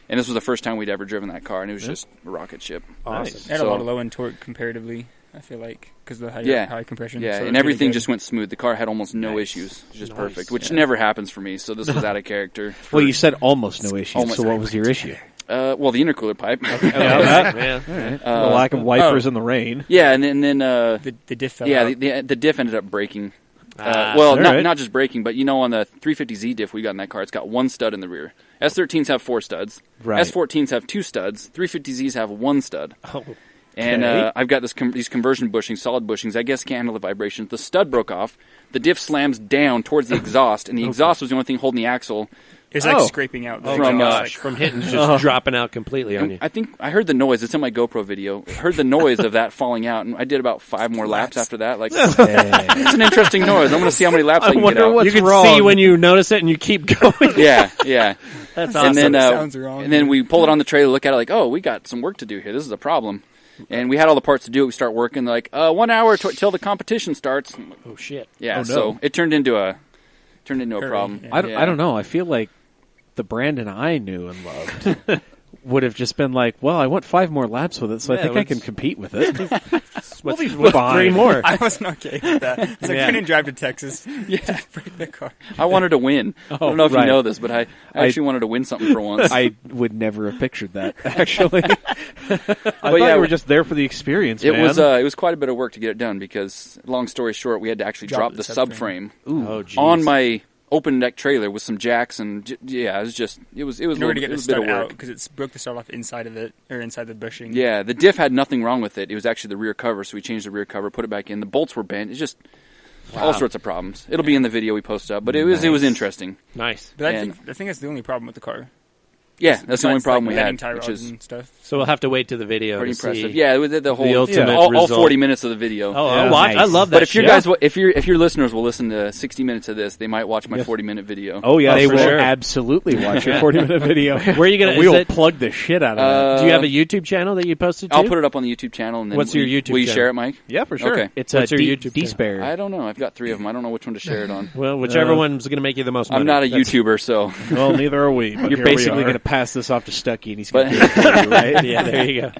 And this was the first time we'd ever driven that car, and it was just a rocket ship. Awesome. It had a lot of low-end torque comparatively, I feel like, because of the high compression. Yeah, so and everything just went smooth. The car had almost no issues. It was just perfect, which never happens for me, so this was out of character. Well, you said almost no issues, Almost so what was your issue? The intercooler pipe. The lack of wipers in the rain. Yeah, and then the diff fell out. the diff ended up breaking. right. Not just breaking, but on the 350Z diff we got in that car, it's got 1 stud in the rear. S13s have 4 studs. Right. S14s have 2 studs. 350Zs have 1 stud. Oh, And I've got these conversion bushings, solid bushings. I guess can't handle the vibrations. The stud broke off. The diff slams down towards the exhaust, and the exhaust was the only thing holding the axle. It's like scraping out from hitting, just dropping out completely on you. I think I heard the noise. It's in my GoPro video. I heard the noise of that falling out, and I did about 5 more laps after that. Like, it's an interesting noise. I'm going to see how many laps I can get out. You can see when you notice it, and you keep going. Yeah. That's awesome. And then, sounds wrong. And then we pull it on the trailer, look at it like, oh, we got some work to do here. This is a problem. And we had all the parts to do it. We start working. They're like, 1 hour till the competition starts. Oh shit! Yeah. So it turned into a problem. Yeah. I don't know. I feel like the Brandon I knew and loved would have just been like, well, I want 5 more laps with it, so I think I can compete with it. We'll be fine. 3 more. I wasn't okay with that. It's like, I couldn't drive to Texas. Yeah. Break the car. I wanted to win. I don't know if you know this, but I actually wanted to win something for once. I would never have pictured that, actually. I thought you were just there for the experience, man. It was quite a bit of work to get it done because, long story short, we had to actually drop the subframe on my open deck trailer with some jacks, and it was a bit of work because it broke the start off inside of it, or inside the bushing. Yeah, the diff had nothing wrong with it. It was actually the rear cover, so we changed the rear cover, put it back in. The bolts were bent. It's just all sorts of problems. It'll be in the video we post up, but it was interesting. Nice. But I think that's the only problem with the car. Yeah, that's the only problem we had, which is and stuff. So we'll have to wait to the video. Pretty to impressive. See yeah, the whole all 40 minutes of the video. I'll watch. I love that. But if you guys, if your listeners will listen to 60 minutes of this, they might watch my 40-minute video. Oh yeah, they will absolutely watch your 40-minute video. Where are you gonna? We will plug the shit out of it. Do you have a YouTube channel that you posted to? I'll put it up on the YouTube channel. And then what's your YouTube channel? Will you share it, Mike? Yeah, for sure. Okay. It's what's your YouTube Despair. I don't know. I've got 3 of them. I don't know which one to share it on. Well, whichever one's going to make you the most money. I'm not a YouTuber, so. Well, neither are we. You're basically going to pass this off to Stucky, and he's going to do it for you, right? Yeah, there you go.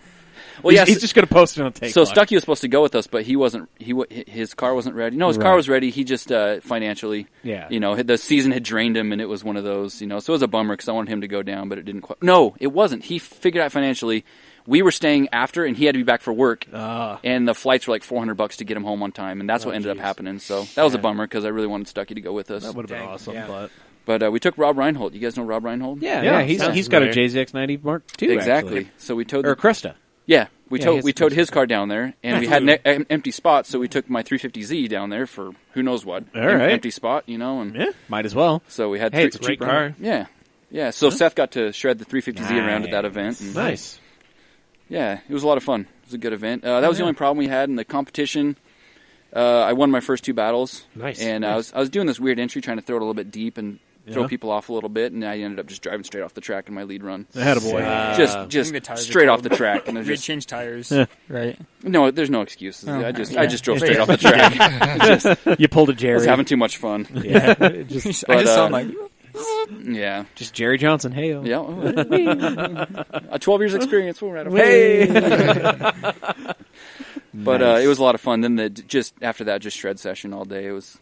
Well, he's just going to post it on Take. So Stucky was supposed to go with us, but he wasn't. His car wasn't ready. No, his car was ready. He just financially, the season had drained him, and it was one of those. So it was a bummer because I wanted him to go down, but it didn't quite. No, it wasn't. He figured out financially. We were staying after, and he had to be back for work, and the flights were like $400 to get him home on time, and that's what ended up happening. So that was a bummer because I really wanted Stucky to go with us. That would have been awesome, But we took Rob Reinhold. You guys know Rob Reinhold? Yeah. He's got a JZX90 Mark II. Exactly. Actually. So we towed or Cresta. Yeah, we towed his car down there, and we had empty spots, so we took my 350Z down there for who knows what. All right. Empty spot, and might as well. So we had it's a great car. Yeah. So Seth got to shred the 350Z around at that event. And nice. Yeah, it was a lot of fun. It was a good event. That was the only problem we had in the competition. I won my first 2 battles. Nice. And I was doing this weird entry, trying to throw it a little bit deep and throw people off a little bit, and I ended up just driving straight off the track in my lead run. Attaboy. Just straight off the track. And we changed tires, right? No, there's no excuses. I just drove straight off the track. You pulled a Jerry. I was having too much fun. Yeah. I just saw him like... Yeah. Just Jerry Johnson, hey-o. Yeah. 12 years experience. We're out of Hey! But it was a lot of fun. Then after that, just shred session all day. It was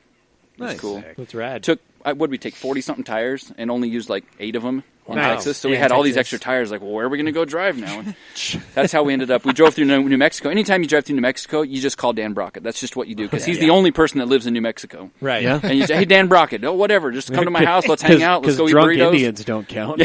cool. That's rad. What did we take, 40-something tires and only used like 8 of them in Texas? So we had all these extra tires. Like, well, where are we going to go drive now? And that's how we ended up. We drove through New Mexico. Anytime you drive through New Mexico, you just call Dan Brockett. That's just what you do because he's the only person that lives in New Mexico. Right. Yeah. And you say, hey, Dan Brockett, whatever. Just come to my house. Let's hang out. Let's go eat drunk burritos. Indians don't count.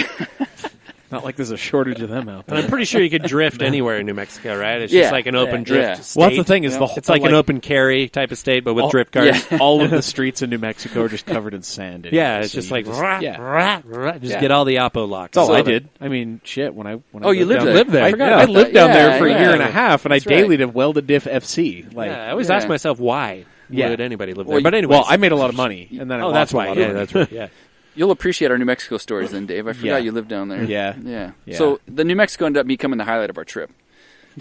Not like there's a shortage of them out there. And I'm pretty sure you could drift anywhere in New Mexico, right? It's just like an open drift state. Well, that's the thing is it's like an open carry type of state, but with drift cars. All of the streets in New Mexico are just covered in sand. Anyway, it's just like just get all the oppo locks. That's all I did. I mean, shit. When I you lived there. I forgot. I lived down there for a year and a half, and I daily did welded diff FC. I always ask myself why would anybody live there? But anyway, well, I made a lot of money, and then that's why. Yeah, that's right. Yeah. You'll appreciate our New Mexico stories then, Dave. I forgot you lived down there. Yeah. So the New Mexico ended up becoming the highlight of our trip.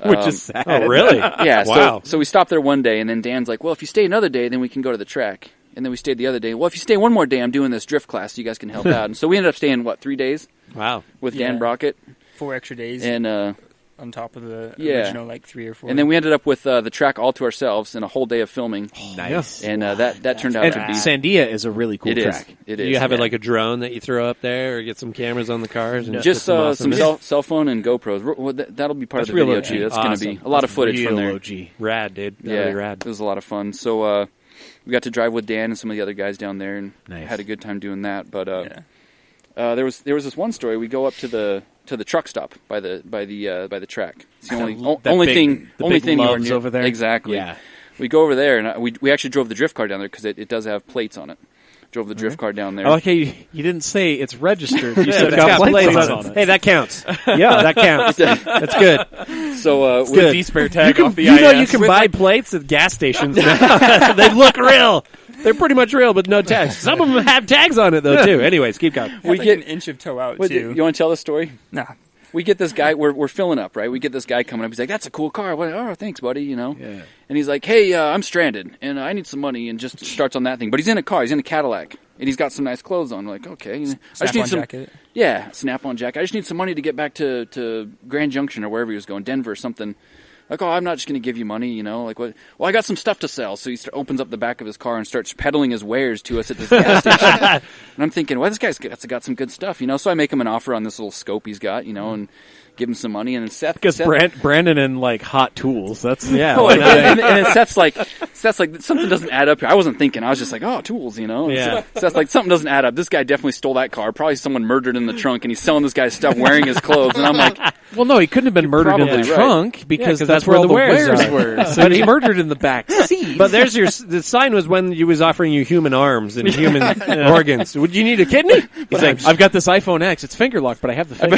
Which is sad. Oh, really? Yeah. Wow. So we stopped there one day, and then Dan's like, well, if you stay another day, then we can go to the track. And then we stayed the other day. Well, if you stay one more day, I'm doing this drift class, so you guys can help out. And so we ended up staying, 3 days? Wow. With Dan Brockett. 4 extra days. And on top of the original 3 or 4. And then we ended up with the track all to ourselves and a whole day of filming. Nice. And that turned out to be... Sandia is a really cool track. It is. You have it like a drone that you throw up there or get some cameras on the cars? And just some cell phone and GoPros. That'll be part of the video, too. That's going to be a lot of footage from there. Rad, dude. That'll be rad. It was a lot of fun. So we got to drive with Dan and some of the other guys down there and had a good time doing that. But there was this one story. We go up to the truck stop by the track. It's the only thing Loves over there. Exactly. Yeah. We go over there and we actually drove the drift car down there because it does have plates on it. Drove the drift car down there. I like how you didn't say it's registered. You said it's got plates on it. Hey, that counts. Yeah, that counts. That's good. So with the spare tag off the You know IS. you can buy plates at gas stations now. They look real. They're pretty much real, but no tags. Some of them have tags on it, though, too. Anyways, keep going. We get an inch of toe out, too. You want to tell the story? Nah. We get this guy, we're filling up, right? We get this guy coming up. He's like, that's a cool car. Oh, thanks, buddy, you know? Yeah. And he's like, hey, I'm stranded, and I need some money, and just starts on that thing. But he's in a car. He's in a Cadillac, and he's got some nice clothes on. We're like, okay. Snap-on jacket. Yeah, snap-on jacket. I just need some money to get back to Grand Junction or wherever he was going, Denver or something. Like, oh, I'm not just going to give you money, you know? Like, what? Well, I got some stuff to sell. So he opens up the back of his car and starts peddling his wares to us at this gas station. And I'm thinking, well, this guy's got some good stuff, you know? So I make him an offer on this little scope he's got, you know, and give him some money. And then Seth... Because Brandon and, like, Hot Tools. That's... Yeah. Oh, and then Seth's like, something doesn't add up here. I wasn't thinking. I was just like, oh, tools, you know? And yeah. Seth's like, something doesn't add up. This guy definitely stole that car. Probably someone murdered in the trunk, and he's selling this guy's stuff wearing his clothes. And I'm like... Well, no, he couldn't have been murdered in the trunk because that's where all the wares were. So he murdered in the back seat. But there's the sign was when he was offering you human arms and human organs. Would you need a kidney? He's like, I've got this iPhone X. It's finger locked, but I have the finger.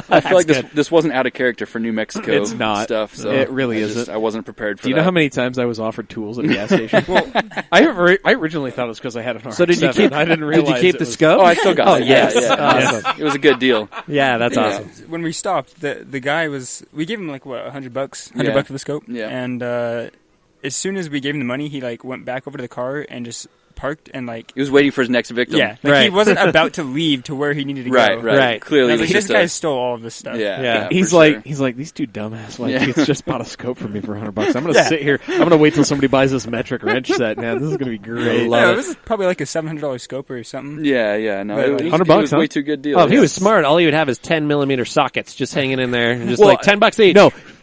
I feel like this wasn't out of character for New Mexico It's not. stuff. So it really isn't. I wasn't prepared for that. Do you know how many times I was offered tools at a gas station? Well, I originally thought it was because I had an RX-7. So did you keep? I didn't realize. Did you keep the scope? Oh, I still got it. Yes. Yeah. Awesome. It was a good deal. Yeah, that's awesome. When we stopped, the guy was... We gave him, like, what, $100? $100 for the scope? Yeah. And as soon as we gave him the money, he, like, went back over to the car and just parked and, like... He was waiting for his next victim. Yeah. Like, he wasn't about to leave to where he needed to go. Right. Clearly, like, this guy stole all of this stuff. Yeah. He's like, these two dumbass white dudes just bought a scope for me for $100. I'm going to sit here. I'm going to wait till somebody buys this metric wrench set. Man, this is going to be great. Yeah, it was probably like a $700 scope or something. Yeah. No, $100, it was way too good deal. Oh, if he was smart, all he would have is 10mm sockets just hanging in there, and just like $10 each.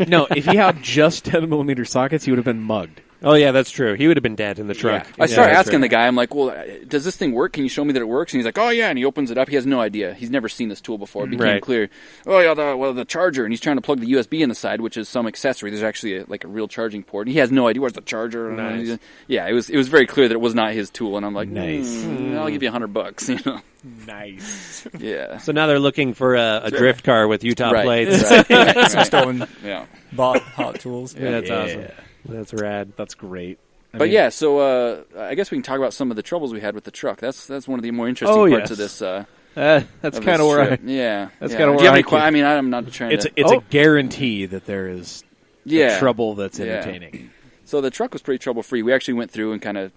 No. If he had just 10mm sockets, he would have been mugged. Oh, yeah, that's true. He would have been dead in the truck. Yeah. I started asking the guy, I'm like, well, does this thing work? Can you show me that it works? And he's like, oh, yeah. And he opens it up. He has no idea. He's never seen this tool before. It became clear. Oh, yeah, the charger. And he's trying to plug the USB in the side, which is some accessory. There's actually a real charging port. And he has no idea where's the charger. Nice. Yeah, it was very clear that it was not his tool. And I'm like, nice. I'll give you $100, you know. Nice. Yeah. So now they're looking for a drift car with Utah plates. Some stolen bought Hot Tools. Yeah, that's awesome. That's rad. That's great. But yeah, so I guess we can talk about some of the troubles we had with the truck. That's one of the more interesting parts of this. That's kind of where trip. That's kind of where I'm not trying to. It's a guarantee that there is trouble that's entertaining. So the truck was pretty trouble free. We actually went through and kind of,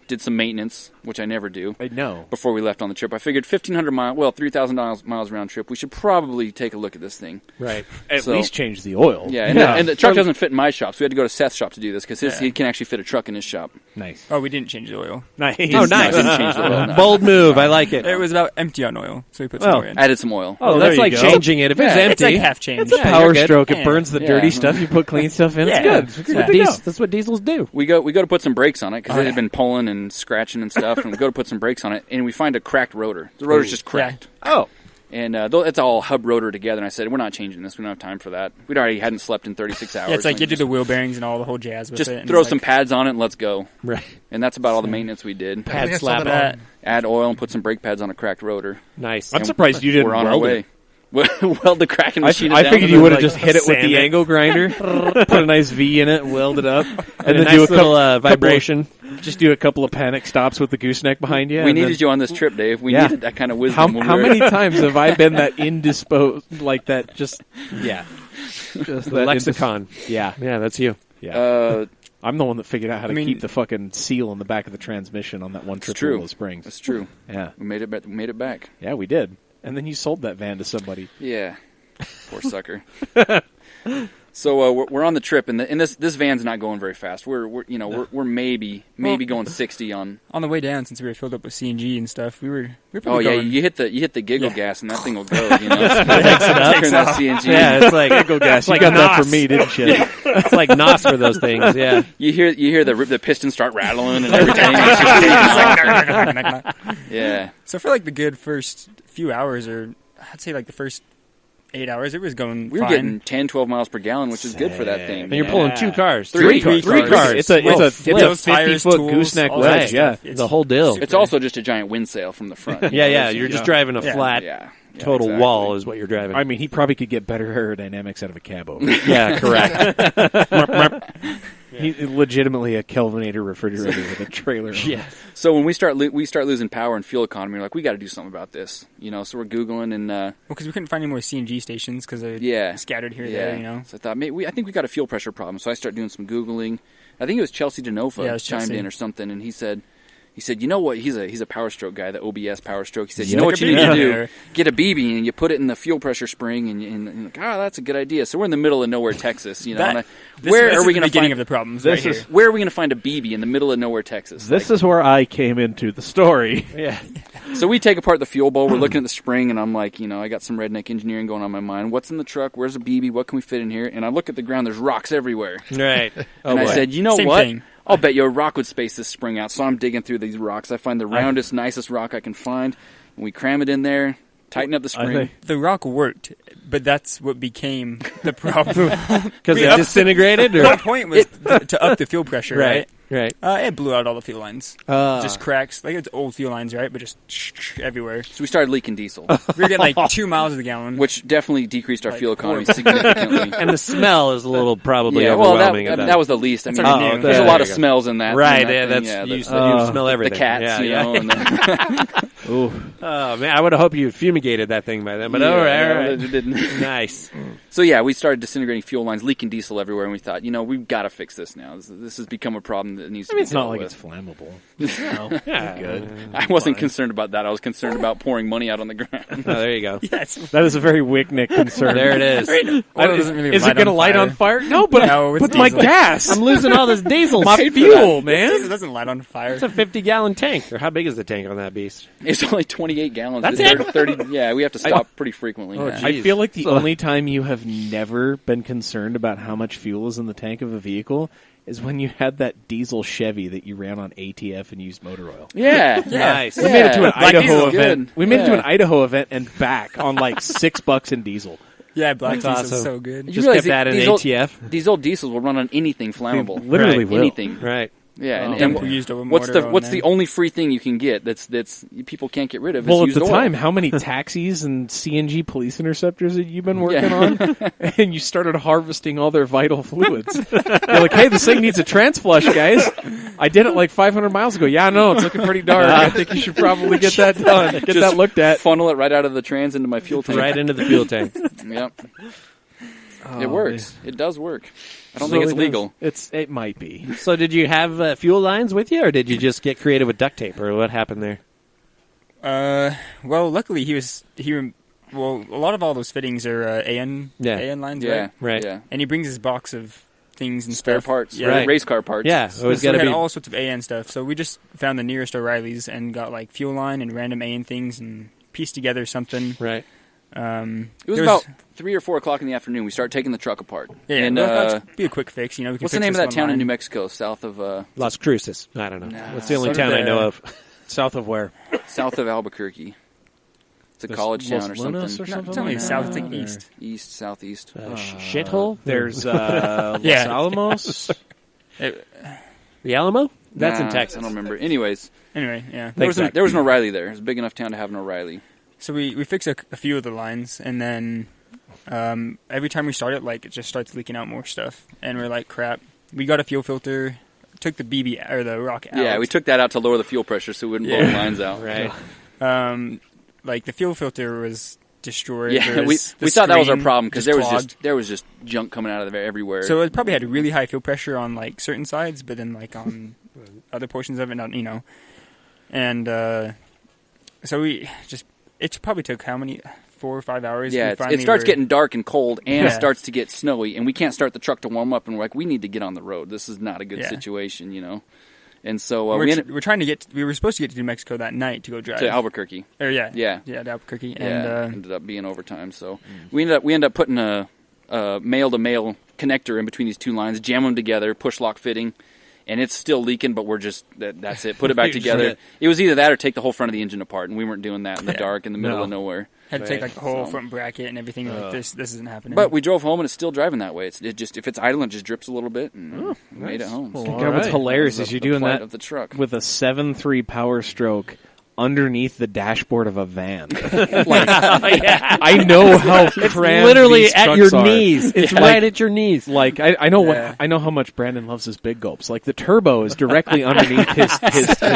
did some maintenance, which I never do. I know. Before we left on the trip, I figured 1,500 miles, 3,000 miles round trip. We should probably take a look at this thing. Right. At least change the oil. Yeah, and the truck doesn't fit in my shop, so we had to go to Seth's shop to do this because he can actually fit a truck in his shop. Nice. Oh, we didn't change the oil. Nice. Oh, nice. Didn't change the oil. No. Bold move. I like it. It was about empty on oil, so we put some more in. Added some oil. Oh, that's like changing it. If it's empty, it's like half change. It's a power stroke. It burns the dirty stuff. You put clean stuff in. It's good. That's what diesels do. We go to put some brakes on it because it had been pulling and scratching and stuff, and we go to put some brakes on it, and we find a cracked rotor. The rotor's just cracked. Oh. And it's all hub rotor together, and I said, we're not changing this. We don't have time for that. We already hadn't slept in 36 hours. Yeah, it's like you do the wheel bearings and all the whole jazz with it. Just throw some pads on it and let's go. Right. And that's about all the maintenance we did. Pad slap. Add oil and put some brake pads on a cracked rotor. Nice. I'm surprised you didn't weld our way. Weld the cracking machine I figured you would have just hit it with the angle grinder, put a nice V in it, weld it up, and then do a couple vibration. Just do a couple of panic stops with the gooseneck behind you. We needed you on this trip, Dave. We needed that kind of wisdom. How many times have I been that indisposed, like that? Just the lexicon. Yeah, that's you. Yeah. I'm the one that figured out how to keep the fucking seal on the back of the transmission on that one trip to Willow Springs. That's true. Yeah, we made it back. Yeah, we did. And then you sold that van to somebody. Yeah, poor sucker. So we're on the trip, and this van's not going very fast. We're maybe going 60 on the way down, since we were filled up with CNG and stuff. We were probably going. You hit the giggle gas, and that thing will go. You know, turn that CNG. Yeah, it's like giggle gas. You got that for me, didn't you? It's like NOS for those things. Yeah, you hear the piston start rattling and everything. Yeah. So for like the good first few hours, or I'd say like the first 8 hours. It was going We were getting 10, 12 miles per gallon, which is good for that thing. And you're pulling 2 cars. Three cars. It's a 50-foot gooseneck wedge. Yeah, the whole deal. It's also just a giant wind sail from the front. You're just driving a flat total wall is what you're driving. I mean, he probably could get better aerodynamics out of a cab over. Yeah, correct. He's legitimately a Kelvinator refrigerator with a trailer. Yeah. So when we start losing power and fuel economy, we're like, we got to do something about this. So we're Googling and because we couldn't find any more CNG stations because they're scattered here and there. So I thought I think we got a fuel pressure problem. So I started doing some Googling. I think it was Chelsea DeNova chimed in or something, and he said, you know what? He's a Power Stroke guy, the OBS Power Stroke. He said, you know what you need to do? Get a BB and you put it in the fuel pressure spring, and you're like, that's a good idea. So we're in the middle of nowhere, Texas. Where are we going to find of the problems? Where are we going to find a BB in the middle of nowhere, Texas? This is where I came into the story. Yeah. So we take apart the fuel bowl. We're looking at the spring, and I'm like, I got some redneck engineering going on in my mind. What's in the truck? Where's a BB? What can we fit in here? And I look at the ground. There's rocks everywhere. Right. I said, you know Same what? thing. I'll bet you a rock would space this spring out. So I'm digging through these rocks. I find the roundest, nicest rock I can find, and we cram it in there, tighten up the spring. The rock worked, but that's what became the problem. Because it disintegrated? Or? The point was to up the fuel pressure, right? Right. It blew out all the fuel lines. Just cracks. Like, it's old fuel lines, right? But just everywhere. So we started leaking diesel. We were getting like 2 miles of the gallon. Which definitely decreased our fuel economy significantly. And the smell is a little probably overwhelming. That was the least. I mean, there's there's a lot of smells in that. Right, you smell everything. The cats, And then oh, man, I would have hoped you fumigated that thing by then. But all right. It didn't. Nice. So, we started disintegrating fuel lines, leaking diesel everywhere, and we thought, we've got to fix this now. This has become a problem that needs to be it's not dealt like with. it's flammable. Good. I wasn't concerned about that. I was concerned about pouring money out on the ground. Oh, there you go. That is a very Wicknick concern. There it is. Is it going to light on fire? No, but my gas. I'm losing all this diesel. My fuel, man. It doesn't light on fire. It's a 50-gallon tank. Or how big is the tank on that beast? It's only 28 gallons. That's it? 30, we have to stop pretty frequently. I feel like the only time you have never been concerned about how much fuel is in the tank of a vehicle is when you had that diesel Chevy that you ran on ATF and used motor oil. Yeah. Nice. We made it to an Idaho event. Good. We made it to an Idaho event and back on like $6 in diesel. Yeah, black diesel awesome. is so good. Just kept that in ATF. These old diesels will run on anything flammable. Literally will. Anything. Right. Yeah, and what's the only free thing you can get that's people can't get rid of? Well, is at the used time, oil. how many taxis and CNG police interceptors that you've been working on, and you started harvesting all their vital fluids? You're like, hey, this thing needs a trans flush, guys. I did it like 500 miles ago. Yeah, no, it's looking pretty dark. I think you should probably get that done. Get that looked at. Funnel it right out of the trans into my fuel tank. Right into the fuel tank. Yep. It works. It does work. I don't think it's legal. It might be. So did you have fuel lines with you, or did you just get creative with duct tape, or what happened there? Well, luckily a lot of all those fittings are AN lines, Right. Yeah. And he brings his box of things and Spare stuff. parts, right? Race car parts. Yeah, So we had all sorts of AN stuff. So we just found the nearest O'Reilly's and got like fuel line and random AN things and pieced together something. Right. It was about 3 or 4 o'clock in the afternoon. We started taking the truck apart. Yeah, and that'd be a quick fix. We can what's the name of that town in New Mexico, south of Las Cruces? I don't know. That's the only town I know of. South of where? South of Albuquerque. It's a college town or something. It's only south, it's like east. East, southeast. Shithole? There's Los Alamos. The Alamo? That's in Texas. I don't remember. Anyways. Anyway, yeah. There was an O'Reilly there. It was a big enough town to have an O'Reilly. So we fix a few of the lines, and then every time we start it, like, it just starts leaking out more stuff. And we're like, crap. We got a fuel filter, took the BB or the rock out. Yeah, we took that out to lower the fuel pressure so we wouldn't blow the lines out. Right. Like, the fuel filter was destroyed. Yeah, we thought that was our problem because there was just junk coming out of there everywhere. So it probably had really high fuel pressure on like certain sides, but then like on other portions of it, not And so it probably took how many 4 or 5 hours? Yeah, it starts getting dark and cold, and it starts to get snowy, and we can't start the truck to warm up. And we're like, we need to get on the road. This is not a good situation, And so we're trying to get. We were supposed to get to New Mexico that night to go drive to Albuquerque. To Albuquerque, and ended up being overtime. So we ended up putting a male to male connector in between these two lines, jam them together, push lock fitting, and it's still leaking. But we're just that's it. Put it back together. It was either that or take the whole front of the engine apart, and we weren't doing that in the dark in the middle of nowhere. Had to take like the whole front bracket and everything. Like this isn't happening. But we drove home and it's still driving that way. It just if it's idling, it just drips a little bit and made it home. Well, what's hilarious is you're doing that of the truck with a 7.3 Power Stroke underneath the dashboard of a van. I know how crammed literally these at your trucks are. knees. It's right at your knees. Like I know I know how much Brandon loves his big gulps. Like the turbo is directly underneath his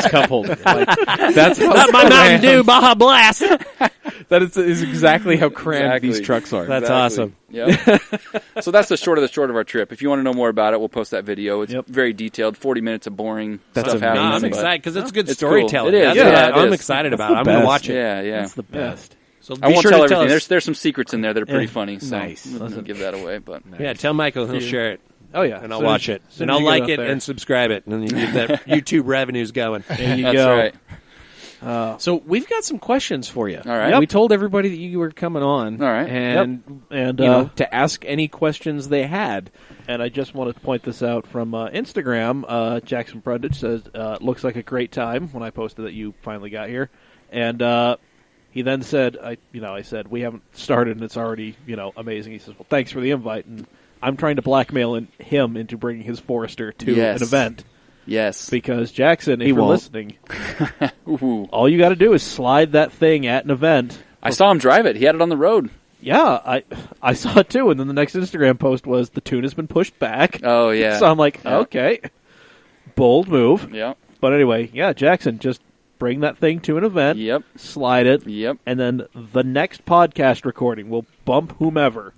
cup holder. Like that's not my Mountain Dew Baja Blast. That is exactly how crammed these trucks are. That's awesome. Yep. So that's the short of our trip. If you want to know more about it, we'll post that video. It's very detailed. 40 minutes of boring stuff happening. I'm excited because it's good it's storytelling. Cool. It is. I'm excited about it. I'm going to watch it. Yeah. It's the best. So I won't tell everything. There's some secrets in there that are pretty funny. So nice. Don't give that away. But yeah, tell Michael he'll share it. Oh yeah, and I'll watch it, and I'll like it and subscribe it, and then you get that YouTube revenues going. There you That's go. right. So we've got some questions for you. All right. We told everybody that you were coming on. All right. And and to ask any questions they had. And I just wanted to point this out from Instagram. Jackson Brundage says, "Looks like a great time." When I posted that you finally got here, and he then said, "I said we haven't started and it's already amazing." He says, "Well, thanks for the invite." And I'm trying to blackmail him into bringing his Forester to an event. Yes. Because Jackson, if you're listening, Ooh. all you got to do is slide that thing at an event. I saw him drive it. He had it on the road. Yeah, I saw it too. And then the next Instagram post was the tune has been pushed back. Oh, yeah. So I'm like, okay, bold move. Yeah. But anyway, yeah, Jackson, just bring that thing to an event. Yep. Slide it. Yep. And then the next podcast recording, we'll bump whomever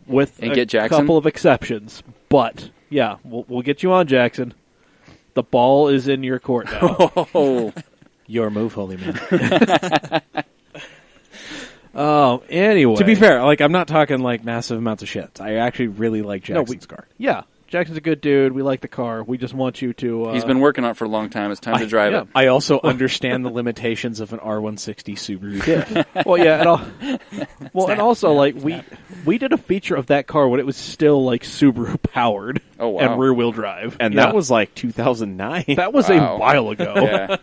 with get Jackson? Couple of exceptions. But yeah, we'll get you on, Jackson. The ball is in your court now. Oh. Your move, holy man. Anyway. To be fair, like I'm not talking like massive amounts of shit. I actually really like Jackson's car. Yeah. Jackson's a good dude. We like the car. We just want you to... He's been working on it for a long time. It's time to drive it. I also understand the limitations of an R160 Subaru diff. Well, yeah. And also, like, we did a feature of that car when it was still, like, Subaru powered and rear-wheel drive. And that was, like, 2009. That was a while ago. Yeah.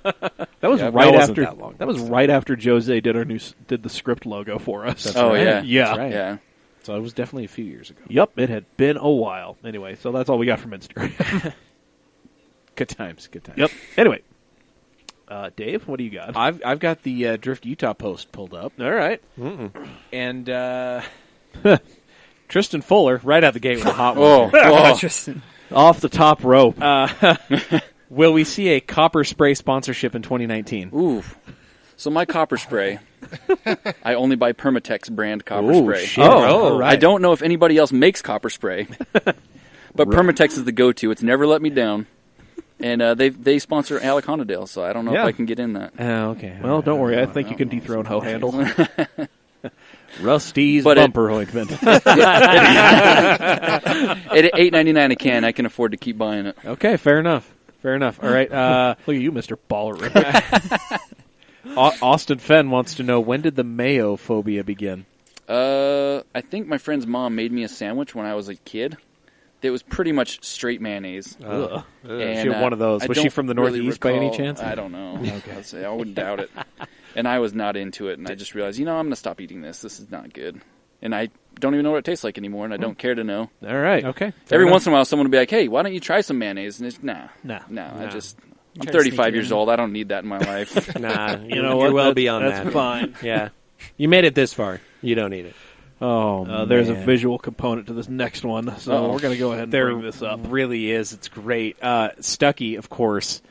That was that was right after Jose did the script logo for us. That's right. Yeah. Yeah. That's right. Yeah. So it was definitely a few years ago. Yep, it had been a while. Anyway, so that's all we got from Instagram. Good times. Yep. Anyway, Dave, what do you got? I've got the Drift Utah post pulled up. All right. And Tristan Fuller, right out the gate with a hot one. Tristan. Off the top rope. Will we see a copper spray sponsorship in 2019? Ooh. So my copper spray, I only buy Permatex brand copper spray. Shit. Oh, right. I don't know if anybody else makes copper spray, but Permatex is the go-to. It's never let me down. And they sponsor Alec Honadale, so I don't know if I can get in that. Oh, okay. Well, don't worry. I think you can dethrone Ho Handle. Rusty's bumper ointment. At $8.99 a can, I can afford to keep buying it. Okay, fair enough. All right. Look at you, Mr. Baller. Austin Fenn wants to know, when did the mayo phobia begin? I think my friend's mom made me a sandwich when I was a kid. It was pretty much straight mayonnaise. And, she had one of those. Was she from the Northeast by any chance? I don't know. Okay. I wouldn't doubt it. And I was not into it, and I just realized, I'm going to stop eating this. This is not good. And I don't even know what it tastes like anymore, and I don't care to know. All right. Okay. Every once in a while, someone will be like, hey, why don't you try some mayonnaise? And it's, nah. I'm 35 years old. I don't need that in my life. Nah, you're well beyond that. That's fine. Yeah. You made it this far. You don't need it. Oh, there's a visual component to this next one, so we're going to go ahead and bring this up. There really is. It's great. Stucky, of course.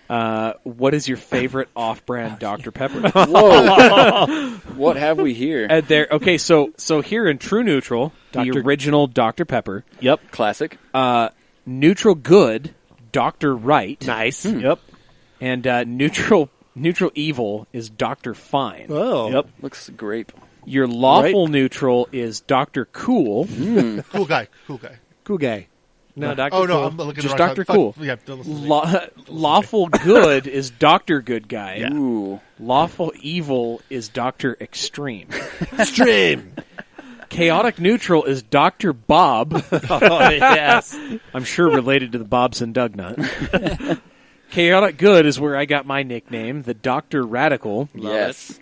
What is your favorite off-brand Dr. Pepper? Whoa. What have we here? Okay, so here in True Neutral, the original Dr. Pepper. Yep. Classic. Neutral Good, Dr. Right. Nice. Yep. And Neutral Evil is Dr. Fine. Oh. Yep. Looks grape. Your lawful neutral is Dr. Cool. Cool guy. Cool guy. No, Dr. Oh, Cool. no, I'm looking just at Dr. Cool. Yeah, don't listen to me. Lawful Good is Dr. Good Guy. Yeah. Ooh. Lawful Evil is Dr. Extreme. Extreme. Chaotic Neutral is Dr. Bob. Oh, yes. I'm sure related to the Bobson Dugnutt. Chaotic Good is where I got my nickname, the Dr. Radical. Yes.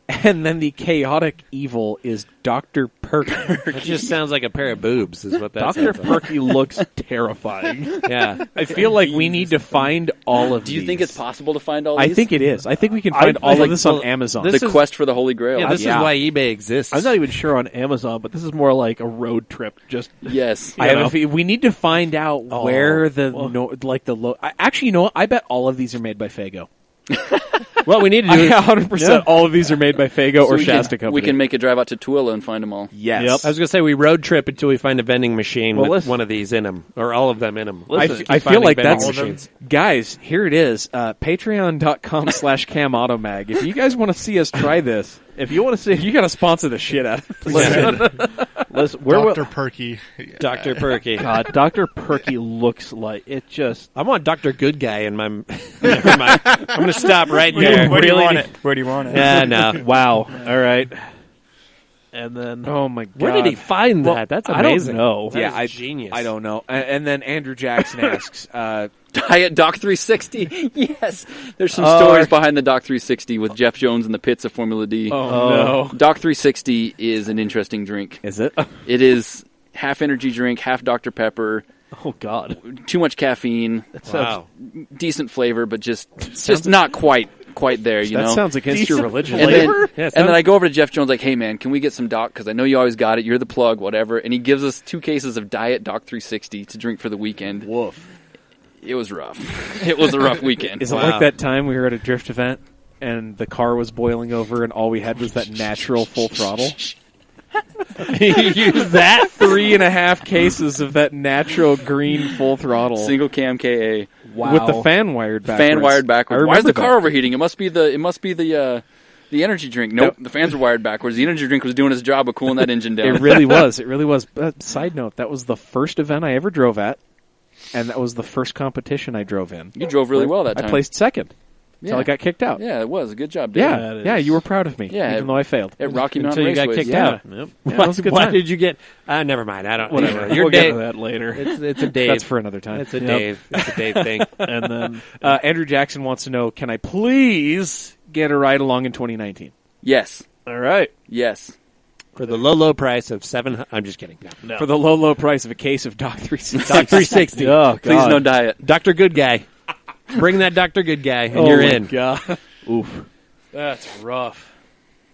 And then the chaotic evil is Dr. Perky. That just sounds like a pair of boobs, is what that Dr. sounds Perky looks terrifying. Yeah. I feel like we need to find all of these. Do you think it's possible to find all these? I think it is. I think we can find all of this on Amazon. The quest for the Holy Grail. Yeah, this is why eBay exists. I'm not even sure on Amazon, but this is more like a road trip. Just yes. We need to find out where actually, you know what? I bet all of these are made by Fago. Well, we need to do 100% all of these are made by Fago or Shasta Company. We can make a drive out to Tooele and find them all. Yes. Yep. I was going to say we road trip until we find a vending machine with one of these in them, or all of them in them. I feel like that's... Guys, here it is. Patreon.com/CamAutomag. If you guys want to see us try this, if you want to see, you got to sponsor the shit out of it. Listen, Dr. Perky. Dr. Perky. God, Dr. Perky looks like it just... I want Dr. Good Guy in my... I'm going to stop right there. Where do you want it? Where do you want it? Yeah, no. Wow. All right. And then... Oh, my God. Where did he find that? That's amazing. I don't know. That is genius. I don't know. And then Andrew Jackson asks... Diet Doc 360. Yes. There's some stories behind the Doc 360 with Jeff Jones in the pits of Formula D. Oh, no. Doc 360 is an interesting drink. Is it? It is half energy drink, half Dr. Pepper. Oh, God. Too much caffeine. Wow. Decent flavor, but just not quite there, you know? That sounds against your religion. And then I go over to Jeff Jones like, hey, man, can we get some Doc? Because I know you always got it. You're the plug, whatever. And he gives us 2 cases of Diet Doc 360 to drink for the weekend. Woof. It was rough. It was a rough weekend. Is it like that time we were at a drift event and the car was boiling over and all we had was that natural full throttle? He used that 3.5 cases of that natural green full throttle. Single cam KA. Wow. With the fan wired backwards. Why is the car overheating? It must be the energy drink. Nope, the fans were wired backwards. The energy drink was doing its job of cooling that engine down. It really was. It really was. But side note, that was the first event I ever drove at. And that was the first competition I drove in. You drove really well that time. I placed second until I got kicked out. Yeah, it was. A good job, Dave. Yeah, you were proud of me, even though I failed. At Rocky Mountain Until you got kicked out. Yep. Yeah, that was a good Why time. did you get... never mind. I don't... Whatever. You're we'll get Dave. to that later. It's a Dave. That's for another time. It's a Dave thing. And then Andrew Jackson wants to know, can I please get a ride along in 2019? Yes. All right. Yes. For the low price of $700... I'm just kidding. No. For the low price of a case of Doc 360. Doc 360. Oh, please no diet. Dr. Good Guy. Bring that Dr. Good Guy, and you're in. God. Oof. That's rough.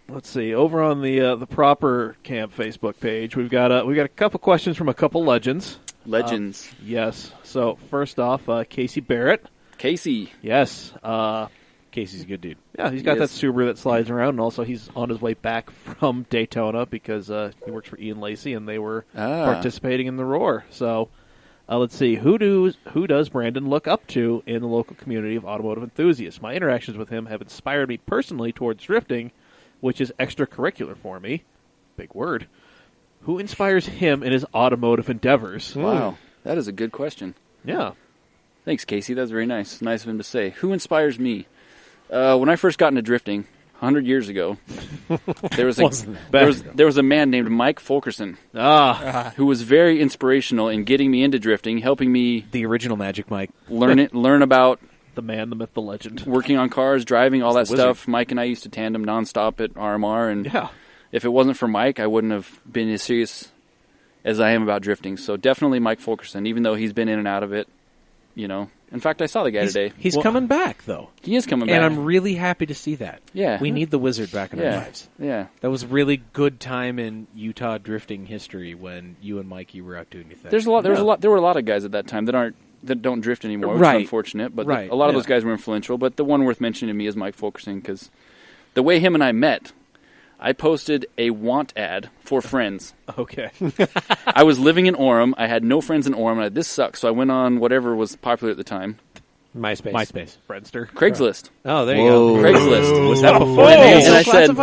Let's see. Over on the proper camp Facebook page, we've got a couple questions from a couple legends. Legends. Yes. So first off, Casey Barrett. Casey. Yes. Casey's a good dude. Yeah, he's got that Subaru that slides around, and also he's on his way back from Daytona because he works for Ian Lacey, and they were participating in the Roar. So let's see. Who does Brandon look up to in the local community of automotive enthusiasts? My interactions with him have inspired me personally towards drifting, which is extracurricular for me. Big word. Who inspires him in his automotive endeavors? Wow, that is a good question. Yeah. Thanks, Casey. That's very nice. Nice of him to say. Who inspires me? When I first got into drifting, 100 years ago, there was a man named Mike Fulkerson who was very inspirational in getting me into drifting, helping me... The original Magic Mike. Learn about... The man, the myth, the legend. Working on cars, driving, all that stuff. Mike and I used to tandem nonstop at RMR, and if it wasn't for Mike, I wouldn't have been as serious as I am about drifting. So definitely Mike Fulkerson, even though he's been in and out of it, you know... In fact, I saw the guy today. He's coming back, though. He is coming back. And I'm really happy to see that. Yeah. We need the Wizard back in our lives. Yeah. That was a really good time in Utah drifting history when you and Mikey were out doing your thing. There were a lot of guys at that time that don't drift anymore, which is unfortunate. But a lot of those guys were influential. But the one worth mentioning to me is Mike Fulkerson, because the way him and I met, I posted a want ad for friends. Okay. I was living in Orem. I had no friends in Orem. And this sucks. So I went on whatever was popular at the time. MySpace. Friendster. Craigslist. Oh, there you go. Craigslist. Was that before and I said,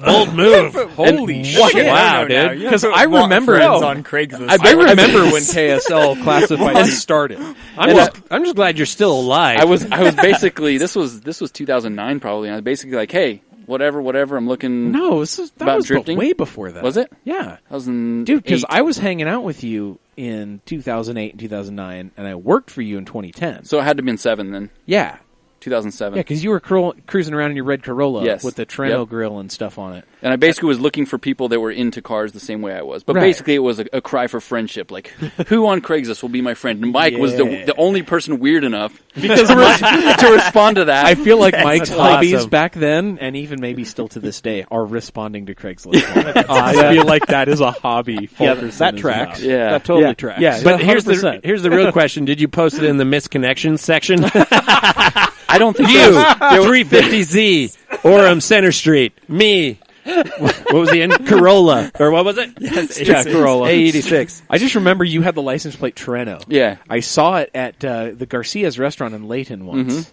bold move. Holy shit. Wow, dude. Because I remember on Craigslist. I remember when KSL classifieds started. I'm just glad you're still alive. I was basically, this was 2009 probably, and I was basically like, hey, whatever, I'm looking that was drifting. Way before that. Was it? Yeah. I was in Dude, because I was hanging out with you in 2008 and 2009, and I worked for you in 2010. So it had to have been 7 then. Yeah. 2007. Yeah, because you were cruising around in your red Corolla Yes. with the Trento grill and stuff on it. And I basically was looking for people that were into cars the same way I was. But basically it was a cry for friendship. Like, who on Craigslist will be my friend? And Mike was the only person weird enough to respond to that. I feel like Mike's hobbies back then, and even maybe still to this day, are responding to Craigslist. I feel like that is a hobby. Yeah, that tracks. Yeah. That totally tracks. Yeah, but here's the real question. Did you post it in the misconnections section? I don't think you 350Z Orem Center Street. Me. What was the end? Corolla or what was it? Yes, Corolla A86. I just remember you had the license plate Trento. Yeah, I saw it at the Garcia's restaurant in Layton once.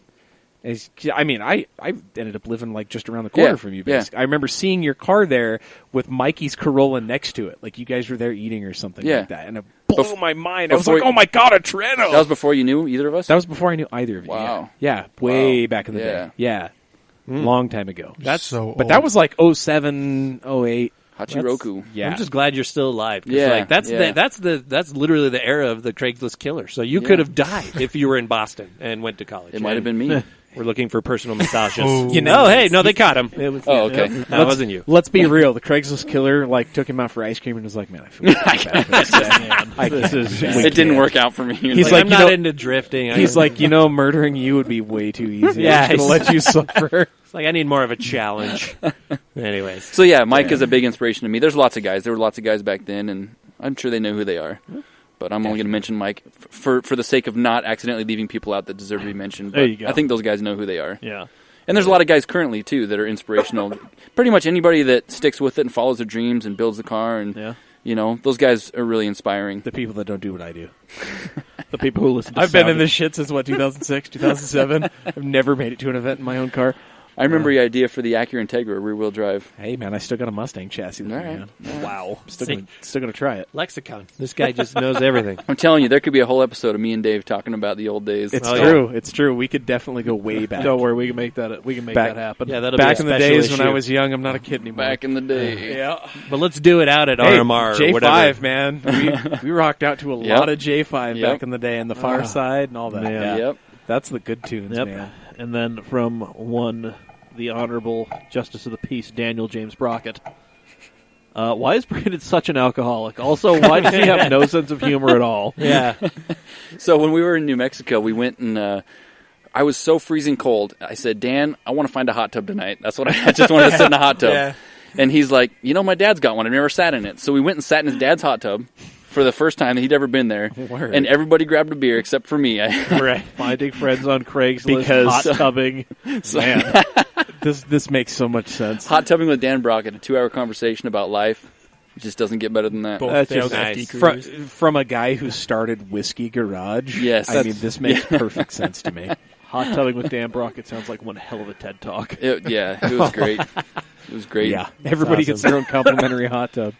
I ended up living like just around the corner from you. Basically. I remember seeing your car there with Mikey's Corolla next to it. Like you guys were there eating or something like that, and it blew my mind. I was like, "Oh my god, a Trento!" That was before you knew either of us. That was before I knew either of you. Wow. Yeah, way back in the day. Yeah, long time ago. That's so old. But that was like 07, 08. Hachiroku. Yeah, I'm just glad you're still alive. Yeah, like, that's literally the era of the Craigslist killer. So you could have died if you were in Boston and went to college. It might have been me. We're looking for personal massages. Hey, no, they caught him. It was, okay. No, it wasn't you. Let's be real. The Craigslist killer took him out for ice cream and was like, "Man, I feel bad for this guy." It didn't work out for me. He's like, I'm not into drifting. He's like, murdering you would be way too easy. Yeah, I'm just gonna let you suffer. It's like I need more of a challenge. Anyways, so yeah, Mike is a big inspiration to me. There's lots of guys. There were lots of guys back then, and I'm sure they know who they are. But I'm only going to mention Mike for the sake of not accidentally leaving people out that deserve to be mentioned. But there you go. I think those guys know who they are. Yeah. And there's a lot of guys currently, too, that are inspirational. Pretty much anybody that sticks with it and follows their dreams and builds the car. And, those guys are really inspiring. The people that don't do what I do. The people who listen to I've been in this shit since, 2006, 2007. I've never made it to an event in my own car. I remember your idea for the Acura Integra rear-wheel drive. Hey, man, I still got a Mustang chassis. All right. Wow. Still going to try it. Lexicon. This guy just knows everything. I'm telling you, there could be a whole episode of me and Dave talking about the old days. It's true. Yeah. It's true. We could definitely go way back. Don't worry, we can make that happen. Yeah, that'll back be in the days when I was young. I'm not a kid anymore. Back in the day. Yeah. But let's do it out at RMR J5, or whatever. Man. We rocked out to a lot of J5 back in the day and the Far Side and all that. Man. Yep. That's the good tunes, man. And then from the Honorable Justice of the Peace, Daniel James Brockett. Why is Brandon such an alcoholic? Also, why does he have no sense of humor at all? Yeah. So when we were in New Mexico, we went and I was so freezing cold. I said, Dan, I want to find a hot tub tonight. That's what I just wanted to sit in a hot tub. Yeah. And he's like, my dad's got one. I've never sat in it. So we went and sat in his dad's hot tub for the first time that he'd ever been there. Word. And everybody grabbed a beer except for me. Right. Finding friends on Craigslist, hot tubbing. Man, this makes so much sense. Hot tubbing with Dan Brockett, a 2-hour conversation about life. It just doesn't get better than that. That's just nice. From a guy who started Whiskey Garage. Yes. I mean, this makes perfect sense to me. Hot tubbing with Dan Brockett sounds like one hell of a TED Talk. It was great. It was great. Yeah, everybody gets their own complimentary hot tub.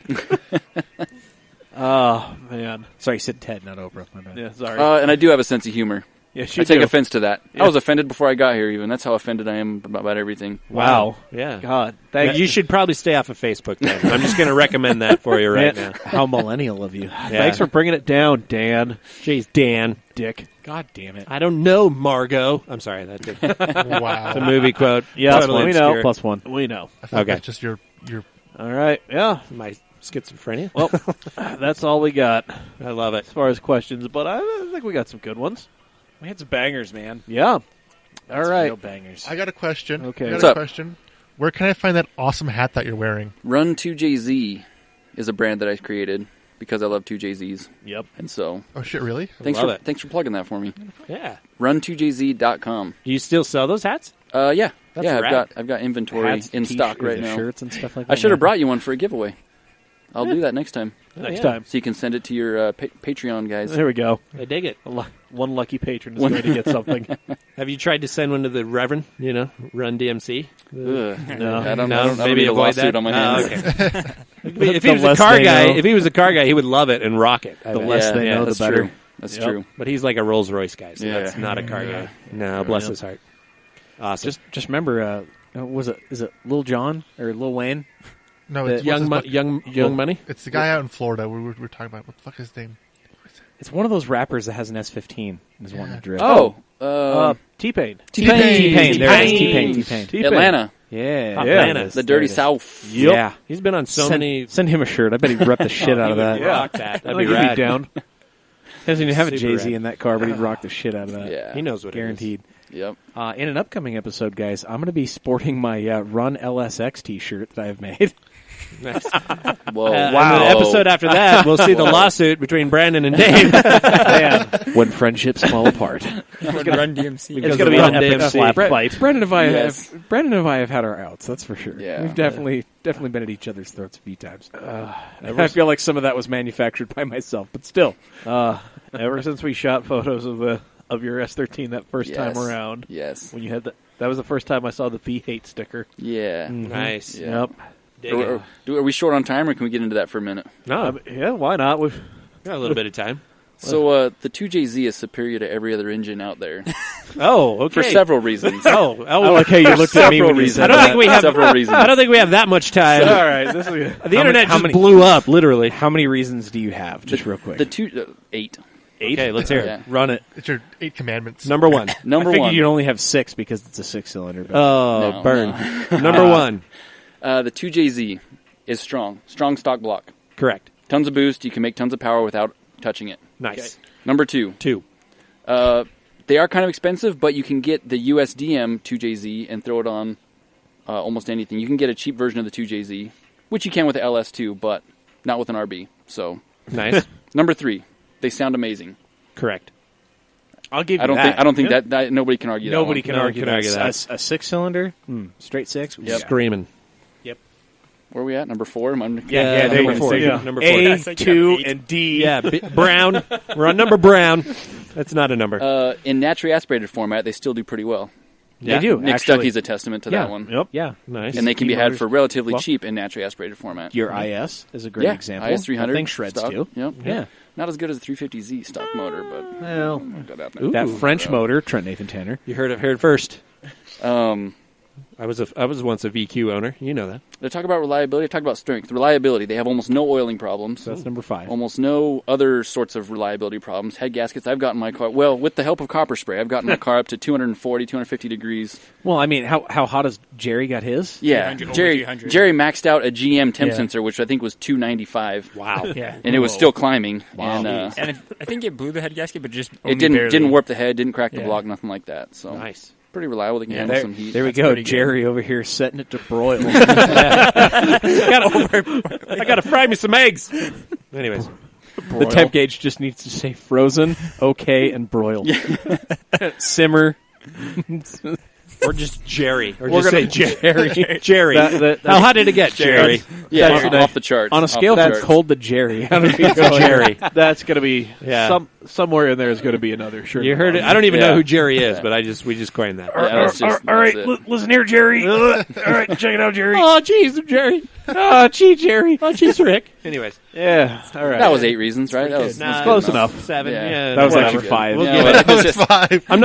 Oh, man. Sorry, you said Ted, not Oprah. My bad. Yeah, sorry. And I do have a sense of humor. Yes, I take offense to that. Yeah. I was offended before I got here, even. That's how offended I am about everything. Wow. Yeah. God. You should probably stay off of Facebook, Dan. I'm just going to recommend that for you right now. How millennial of you. Yeah. Thanks for bringing it down, Dan. Jeez, Dan. Dick. God damn it. I don't know, Margot. I'm sorry, that did. Wow. It's a movie quote. Yeah, totally we obscure. know. Plus one. We know. I thought Okay. that's just your. All right. Yeah. My schizophrenia. Well, that's all we got I love it. as far as questions, but I think we got some good ones. We had some bangers, man. Yeah. All right. Real bangers. I got a question. Okay. What's up? Question. Where can I find that awesome hat that you're wearing? Run 2JZ is a brand that I created because I love 2JZs. Yep. And so, Oh shit! Really? thanks love it. for plugging that for me. Yeah. Run2jz.com. Do you still sell those hats? Yeah. That's yeah, rad. I've got inventory Hats, in stock t-shirts, right now. Shirts and stuff like that. I should have brought you one for a giveaway. I'll do that next time. Next time. So you can send it to your Patreon guys. There we go. I dig it. One lucky patron is going to get something. Have you tried to send one to the Reverend, Run DMC? Ugh. No. I don't maybe need a avoid lawsuit that. on my hands. Okay. if The he was a less car they guy, know. he would love it and rock it. The less they know, the that's better. True. That's Yep. true. But he's like a Rolls Royce guy, so Yeah. that's not a car guy. No, bless his heart. Awesome. Just remember, is it Lil Jon or Lil Wayne? No, The it's young what's his- Money. It's the guy out in Florida. We're talking about what the fuck is his name? It's one of those rappers that has an S15 and is wanting to drift. T-Pain. T-Pain. There it is. T-Pain. Atlanta. Yeah. Atlanta. The Dirty South. Yep. Yeah. He's been on many... Send him a shirt. I bet he'd rep the shit out of that. Rock that. That'd be rad. Down. Doesn't even have a Jay-Z rad. in that car, but he'd rock the shit out of that. Yeah. He knows what Guaranteed. it is. Yep. In an upcoming episode, guys, I'm going to be sporting my Run LSX t-shirt that I have made. Nice. Whoa. Wow. And the episode after that, we'll see the lawsuit between Brandon and Dave. When friendships fall apart. Run DMC. It's going to be an epic slap fight. Brandon and I have had our outs, that's for sure. Yeah. We've definitely been at each other's throats a few times. I feel like some of that was manufactured by myself, but still. Ever since we shot photos of your S13 that first time around. Yes. When you had that was the first time I saw the V-Hate sticker. Yeah. Mm-hmm. Nice. Yeah. Yep. Are we short on time, or can we get into that for a minute? No. Yeah, why not? We've got a little bit of time. So the 2JZ is superior to every other engine out there. Oh, okay. For several reasons. I like how you looked at me when you said that. Several reasons. I don't think we have that much time. All right. The internet just blew up, literally. How many reasons do you have, just real quick? 8. Okay, let's hear it. Yeah. Run it. It's your 8 commandments. Number 1. I figured you'd only have 6 because it's a 6-cylinder. Oh, burn. Number 1. The 2JZ is strong. Strong stock block. Correct. Tons of boost. You can make tons of power without touching it. Nice. Okay. Number 2. They are kind of expensive, but you can get the USDM 2JZ and throw it on almost anything. You can get a cheap version of the 2JZ, which you can with the LS too, but not with an RB. So nice. Number 3. They sound amazing. Correct. I'll give you that. I don't think that nobody can argue that. Nobody can argue that. A 6-cylinder, straight 6, Yep. Screaming. Yep. Where are we at? Number 4. Yeah, number 4. Yeah. Number 4. A, 2, and D. Yeah, Brown. We're on number Brown. That's not a number. In naturally aspirated format, they still do pretty well. Yeah. They do. Nick actually. Stucky's a testament to that one. Yep. Yeah. Nice. And they can be had for relatively cheap in naturally aspirated format. Your IS is a great example. IS 300. That thing shreds stock. too. Yep. Yeah. Not as good as the 350Z stock motor, but that French motor, Trent Nathan Tanner. You heard it first. I was once a VQ owner. You know that. They talk about reliability. Talk about strength. Reliability. They have almost no oiling problems. So that's number 5. Almost no other sorts of reliability problems. Head gaskets. I've gotten my car. Well, with the help of copper spray, I've gotten my car up to 240, 250 degrees. Well, I mean, how hot has Jerry got his? Yeah, Jerry maxed out a GM temp sensor, which I think was 295. Wow. Yeah. And it was still climbing. Wow. And I think it blew the head gasket, but just it didn't warp the head, didn't crack the block, nothing like that. So nice. Pretty reliable. They can handle some heat. There we go. Jerry over here setting it to broil. I gotta fry me some eggs. Anyways, the temp gauge just needs to say frozen, okay, and broiled. Simmer. Or just Jerry. Or We're just say Jerry. Jerry. How hot did it get, Jerry? Off the charts. On a scale from cold to Jerry, how did it go, Jerry? That's going to be somewhere in there is going to be another. Sure, you heard it. I don't even know who Jerry is, but we just coined that. All right, listen here, Jerry. All right, check it out, Jerry. Oh, jeez, Jerry. Oh, gee, Jerry. Oh, jeez, Rick. Anyways, yeah, all right. That was 8 reasons, right? That was close enough. 7. Yeah. That was actually 5. We'll give it. That was 5. I'm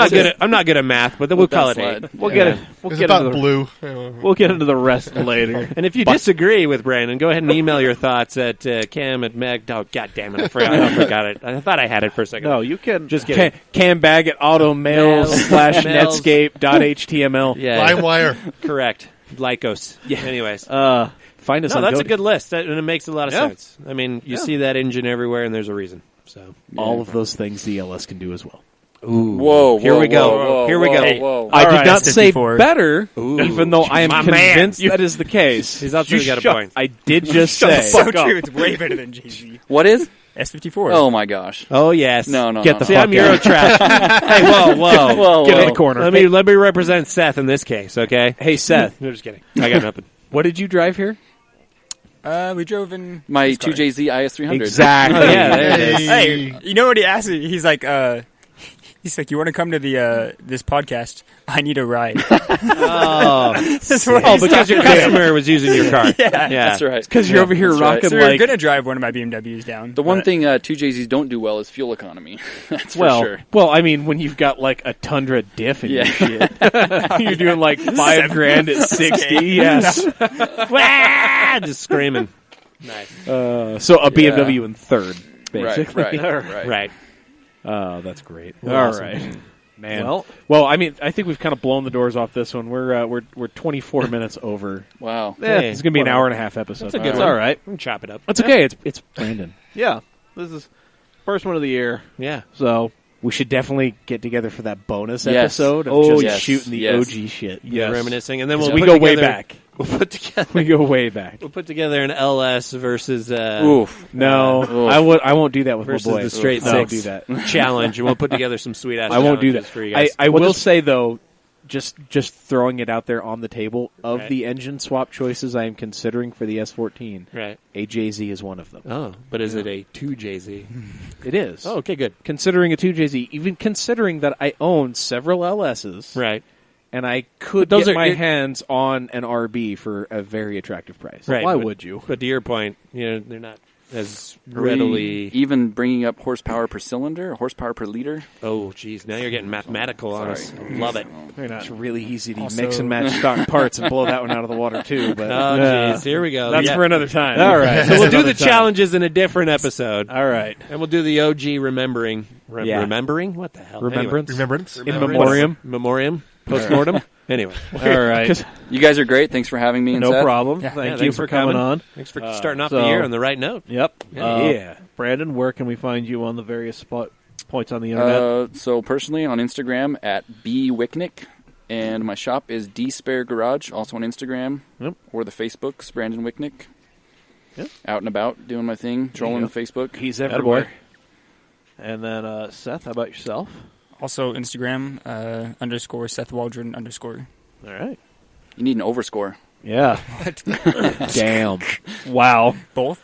not good at math, but then we'll call it 8. We'll get it. It's about blue. We'll get into the rest later. And if you disagree with Brandon, go ahead and email your thoughts at cam@meg. Oh, God damn it! I forgot it. I thought I had it for a second. No, you can. Just kidding. Cambag at automail/netscape.html. Yeah. LimeWire. Correct. Lycos. Yeah. Anyways. Find us on that's Go- a good list, and it makes a lot of sense. I mean, you see that engine everywhere, and there's a reason. So all of those things the LS can do as well. Ooh. Whoa, Here we go. Here we go. I did not say S54. better, even though I am convinced that is the case. He's also got a point. I did just say. So true. It's way better than JZ. What is? S54. Oh my gosh. Oh yes. No. Get the See, fuck I'm Eurotrash. Hey, whoa. Get in the corner. Let me represent Seth in this case, okay? Hey, Seth. No, just kidding. I got nothing. What did you drive here? We drove in My his car. 2JZ IS300. Exactly. Oh, yeah, there it is. Hey, you know what he asked me? He's like, you want to come to the this podcast? I need a ride. Because your customer was using your car. Yeah, That's right. Because you're over here That's right. rocking So we were like. gonna drive one of my BMWs down. The one thing 2JZs don't do well is fuel economy. That's for sure. Well, I mean, when you've got like a Tundra diff in your shit, you're doing like $5,000 at 60. Yes. Just screaming. Nice. So a BMW in third. basically. Right. Oh, that's great. All right. Man. Well, I mean, I think we've kind of blown the doors off this one. We're 24 minutes over. Wow. It's going to be an hour and a half episode. That's a good one. All right. We can chop it up. That's okay. It's Brandon. Yeah. This is first one of the year. Yeah. So we should definitely get together for that bonus episode of just shooting the OG shit. Reminiscing. And then we go way back. We'll put together. We go way back. We'll put together an LS versus. No, I won't do that with versus my boy. The straight I won't six do that challenge, and we'll put together some sweet ass. I won't do that for you guys. I will say though, just throwing it out there on the table of the engine swap choices I am considering for the S14. Right, a JZ is one of them. Oh, but is it a 2JZ? It is. Oh, okay, good. Considering a 2JZ, even considering that I own several LSs, right. And I could get my hands on an RB for a very attractive price. Right. Why would you? But to your point, they're not as readily... Even bringing up horsepower per cylinder, horsepower per liter? Oh, geez. Now you're getting mathematical on us. Love it. It's really easy to mix and match stock parts and blow that one out of the water, too. But geez. Here we go. That's for another time. All right. So we'll do the challenges in a different episode. All right. And we'll do the OG remembering. Remembering? What the hell? Remembrance. In memoriam. Memoriam. Postmortem. Anyway. All right. You guys are great. Thanks for having me. And no Seth. problem. Thank you for coming on. Thanks for starting off the year on the right note. Yep. Brandon, where can we find you on the various points on the internet? So personally on Instagram at Wicknick, and my shop is D Spare Garage, also on Instagram, or the Facebook's Brandon Wicknick. Yep. Out and about doing my thing, trolling the Facebook. He's everywhere. And then Seth, how about yourself? Also Instagram _ Seth Waldron _ All right. You need an overscore. Yeah. What? Damn. Wow. Both?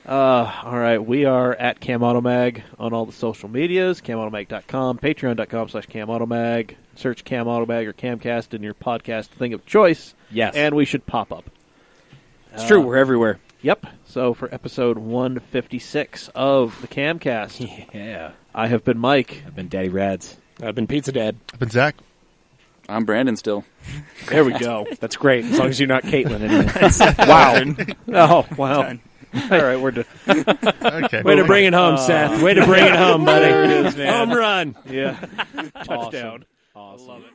All right. We are at Cam Automag on all the social medias, camautomag.com, patreon.com/camautomag. Search Cam Automag or Camcast in your podcast thing of choice. Yes. And we should pop up. It's true. We're everywhere. Yep. So for episode 156 of the Camcast, I have been Mike. I've been Daddy Rads. I've been Pizza Dad. I've been Zach. I'm Brandon still. There we go. That's great. As long as you're not Caitlin anymore. Wow. Oh, wow. All right, we're done. Okay. Way to bring it home, Seth. Way to bring it home, buddy. There it is, man. Home run. Yeah. Touchdown. Awesome. I love it.